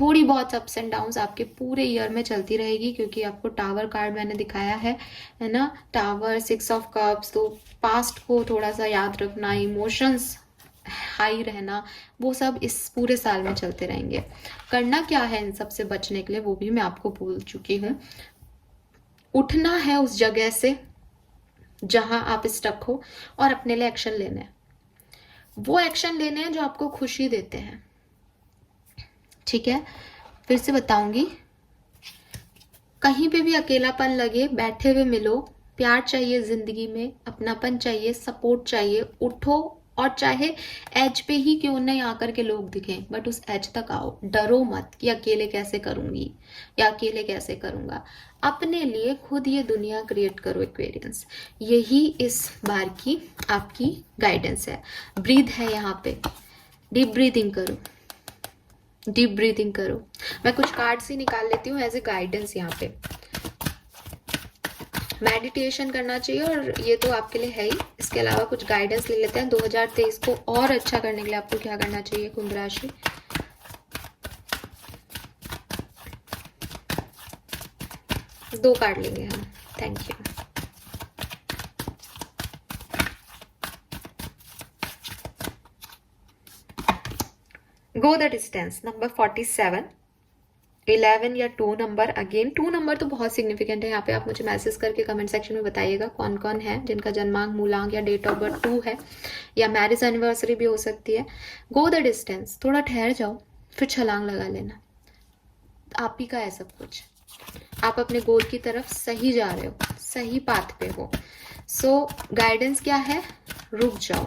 थोड़ी बहुत अप्स एंड डाउन्स आपके पूरे ईयर में चलती रहेगी, क्योंकि आपको टावर कार्ड मैंने दिखाया है ना, टावर, 6 ऑफ कप्स। तो पास्ट को थोड़ा सा याद रखना, इमोशंस हाई रहना, वो सब इस पूरे साल में चलते रहेंगे। करना क्या है इन सब से बचने के लिए, वो भी मैं आपको बोल चुकी हूँ। उठना है उस जगह से जहां आप स्टक हो और अपने लिए एक्शन लेने हैं। वो एक्शन लेने हैं जो आपको खुशी देते हैं, ठीक है। फिर से बताऊंगी, कहीं पे भी अकेलापन लगे, बैठे हुए मिलो, प्यार चाहिए जिंदगी में, अपनापन चाहिए, सपोर्ट चाहिए, उठो। और चाहे एज पे ही क्यों नहीं आकर के लोग दिखें, बट उस एज तक आओ। डरो मत कि अकेले कैसे करूंगी या अकेले कैसे करूंगा। अपने लिए खुद ये दुनिया क्रिएट करो एक्वेरियंस। यही इस बार की आपकी गाइडेंस है। ब्रीथ है यहाँ पे, डीप ब्रीथिंग करो, डीप ब्रीथिंग करो। मैं कुछ कार्ड्स ही निकाल लेती हूँ एज ए गाइडेंस यहाँ पे। मेडिटेशन करना चाहिए और ये तो आपके लिए है ही। इसके अलावा कुछ गाइडेंस ले लेते हैं 2023 को और अच्छा करने के लिए आपको क्या करना चाहिए। कुंभ राशि, दो कार्ड लेंगे हम। Thank you. Go the distance number 47, 11 या 2 नंबर। अगेन 2 नंबर तो बहुत सिग्निफिकेंट है यहाँ पे। आप मुझे मैसेज करके कमेंट सेक्शन में बताइएगा कौन कौन है जिनका जन्मांक, मूलांक या डेट ऑफ बर्थ 2 है, या मैरिज एनिवर्सरी भी हो सकती है। गो द डिस्टेंस, थोड़ा ठहर जाओ फिर छलांग लगा लेना। आप ही का है सब कुछ, आप अपने गोल की तरफ सही जा रहे हो, सही पाथ पे हो। सो गाइडेंस क्या है, रुक जाओ।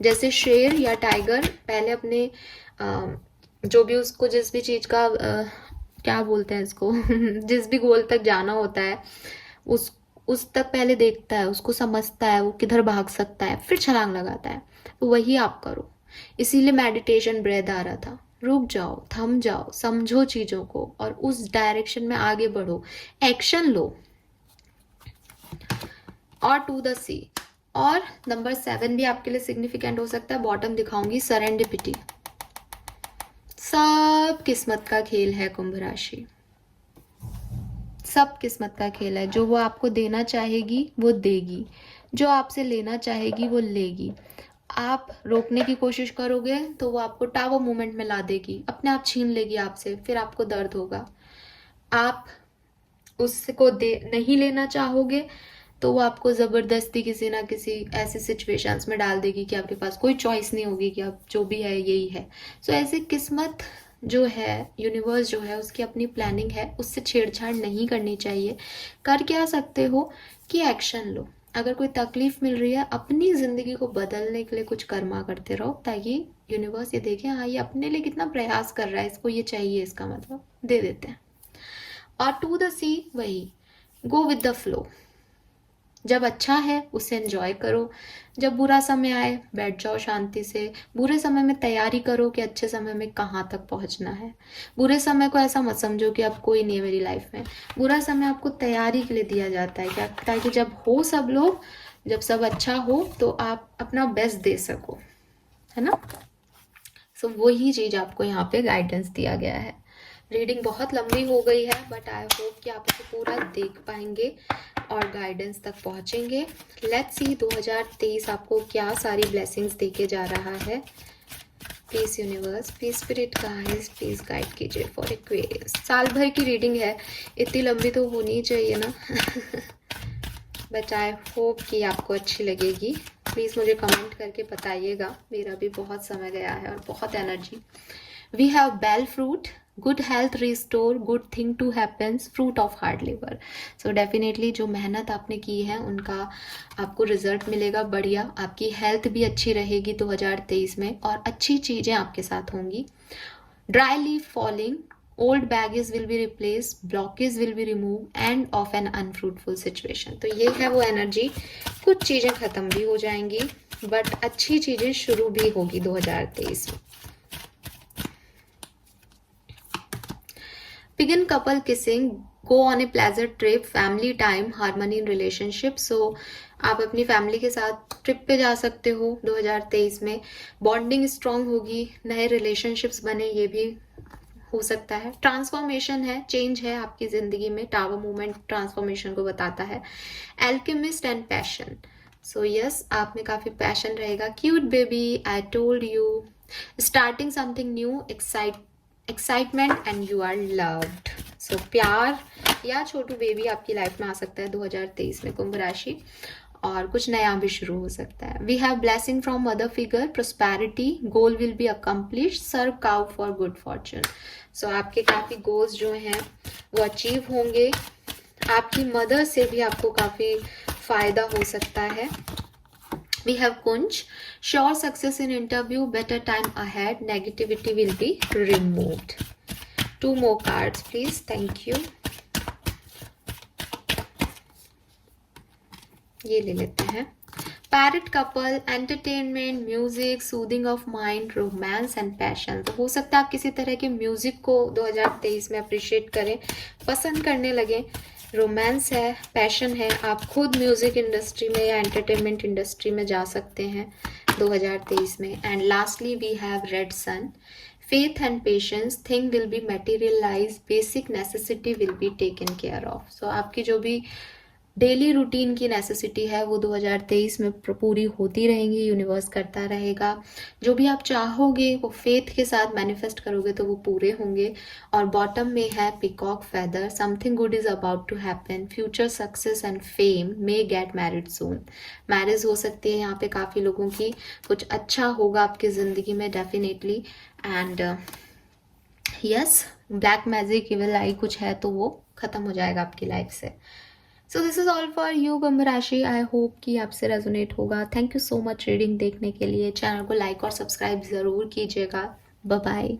जैसे शेर या टाइगर पहले अपने जो भी उसको जिस भी चीज का क्या बोलते हैं इसको जिस भी गोल तक जाना होता है उस तक पहले देखता है, उसको समझता है वो किधर भाग सकता है, फिर छलांग लगाता है। तो वही आप करो। इसीलिए मेडिटेशन ब्रेथ आ रहा था। रुक जाओ, थम जाओ, समझो चीजों को और उस डायरेक्शन में आगे बढ़ो, एक्शन लो। और टू द सी। और नंबर 7 भी आपके लिए सिग्निफिकेंट हो सकता है। बॉटम दिखाऊंगी, सरेंडिपिटी। सब किस्मत का खेल है कुंभ राशि, सब किस्मत का खेल है। जो वो आपको देना चाहेगी वो देगी, जो आपसे लेना चाहेगी वो लेगी। आप रोकने की कोशिश करोगे तो वो आपको टावर मूवमेंट में ला देगी, अपने आप छीन लेगी आपसे, फिर आपको दर्द होगा। आप उसको नहीं लेना चाहोगे तो वो आपको ज़बरदस्ती किसी ना किसी ऐसी सिचुएशंस में डाल देगी कि आपके पास कोई चॉइस नहीं होगी कि आप जो भी है यही है। सो ऐसे किस्मत जो है, यूनिवर्स जो है, उसकी अपनी प्लानिंग है, उससे छेड़छाड़ नहीं करनी चाहिए। कर क्या सकते हो कि एक्शन लो। अगर कोई तकलीफ मिल रही है, अपनी ज़िंदगी को बदलने के लिए कुछ कर्मा करते रहो, ताकि यूनिवर्स ये देखे हाँ ये अपने लिए कितना प्रयास कर रहा है, इसको ये चाहिए, इसका मतलब दे देते हैं। और टू द सी वही, गो विद द फ्लो। जब अच्छा है उसे एंजॉय करो, जब बुरा समय आए बैठ जाओ शांति से। बुरे समय में तैयारी करो कि अच्छे समय में कहाँ तक पहुँचना है। बुरे समय को ऐसा मत समझो कि अब कोई नहीं है मेरी लाइफ में। बुरा समय आपको तैयारी के लिए दिया जाता है क्या, ताकि जब हो सब लोग, जब सब अच्छा हो तो आप अपना बेस्ट दे सको, है ना। सो वही चीज़ आपको यहाँ पे गाइडेंस दिया गया है। रीडिंग बहुत लंबी हो गई है बट आई होप कि आप इसे पूरा देख पाएंगे और गाइडेंस तक पहुंचेंगे। लेट्स सी 2023 आपको क्या सारी ब्लेसिंग्स देके जा रहा है। Please universe, please spirit guides, please guide कीजिए फॉर एक्वेरियस। साल भर की रीडिंग है, इतनी लंबी तो होनी चाहिए ना बट आई होप कि आपको अच्छी लगेगी। प्लीज़ मुझे कमेंट करके बताइएगा, मेरा भी बहुत समय गया है और बहुत energy. We have bael fruit, good health restore, good thing to happens, fruit of hard labour. So definitely जो मेहनत आपने की है उनका आपको रिजल्ट मिलेगा बढ़िया। आपकी हेल्थ भी अच्छी रहेगी 2023 में और अच्छी चीज़ें आपके साथ होंगी। Dry leaf falling, old baggage will be replaced, blockage will be removed and of an unfruitful situation। तो ये है वो एनर्जी। कुछ चीज़ें ख़त्म भी हो जाएंगी बट अच्छी चीज़ें शुरू भी होगी 2023 में। Begin couple kissing, go on a pleasure trip, family time, harmony in relationship। So आप अपनी फैमिली के साथ ट्रिप पे जा सकते हो 2023 में। बॉन्डिंग स्ट्रांग होगी, नए रिलेशनशिप्स बने, ये भी हो सकता है। ट्रांसफॉर्मेशन है, चेंज है आपकी जिंदगी में। टावर मूवमेंट ट्रांसफॉर्मेशन को बताता है। Alchemist and passion. So yes, आप में काफी पैशन रहेगा। Cute baby, I told you, starting something new, excitement and you are loved. So प्यार या छोटू बेबी आपकी लाइफ में आ सकता है 2023 में कुंभ राशि, और कुछ नया भी शुरू हो सकता है। We have blessing from mother figure, prosperity, goal will be accomplish, serve cow for good fortune. So आपके काफ़ी गोल्स जो हैं वो अचीव होंगे। आपकी मदर से भी आपको काफ़ी फायदा हो सकता है। We have kunj, sure success in interview, better time ahead, negativity will be removed. 2 more cards please, thank you। ये ले लेते हैं। Parrot couple, entertainment, music, soothing of mind, romance and passion. तो हो सकता है आप किसी तरह के म्यूजिक को 2023 में अप्रिशिएट करें, पसंद करने लगे। रोमांस है, पैशन है, आप खुद म्यूजिक इंडस्ट्री में या एंटरटेनमेंट इंडस्ट्री में जा सकते हैं 2023 में। And lastly we have red sun, faith and patience, thing will be materialized, basic necessity will be taken care of। So आपकी जो भी डेली रूटीन की नेसेसिटी है वो 2023 में पूरी होती रहेंगी, यूनिवर्स करता रहेगा। जो भी आप चाहोगे वो फेथ के साथ मैनिफेस्ट करोगे तो वो पूरे होंगे। और बॉटम में है peacock feather, something good is about to happen, future success and fame, may get married soon. Marriage हो सकती है यहाँ पे काफ़ी लोगों की, कुछ अच्छा होगा आपकी ज़िंदगी में definitely. And yes, black magic evil eye कुछ है तो वो ख़त्म हो जाएगा आपकी लाइफ से। So this is all for you कुंभ राशि। आई होप कि आपसे रेजोनेट होगा। Thank you so much reading देखने के लिए। चैनल को लाइक और सब्सक्राइब ज़रूर कीजिएगा। Bye bye.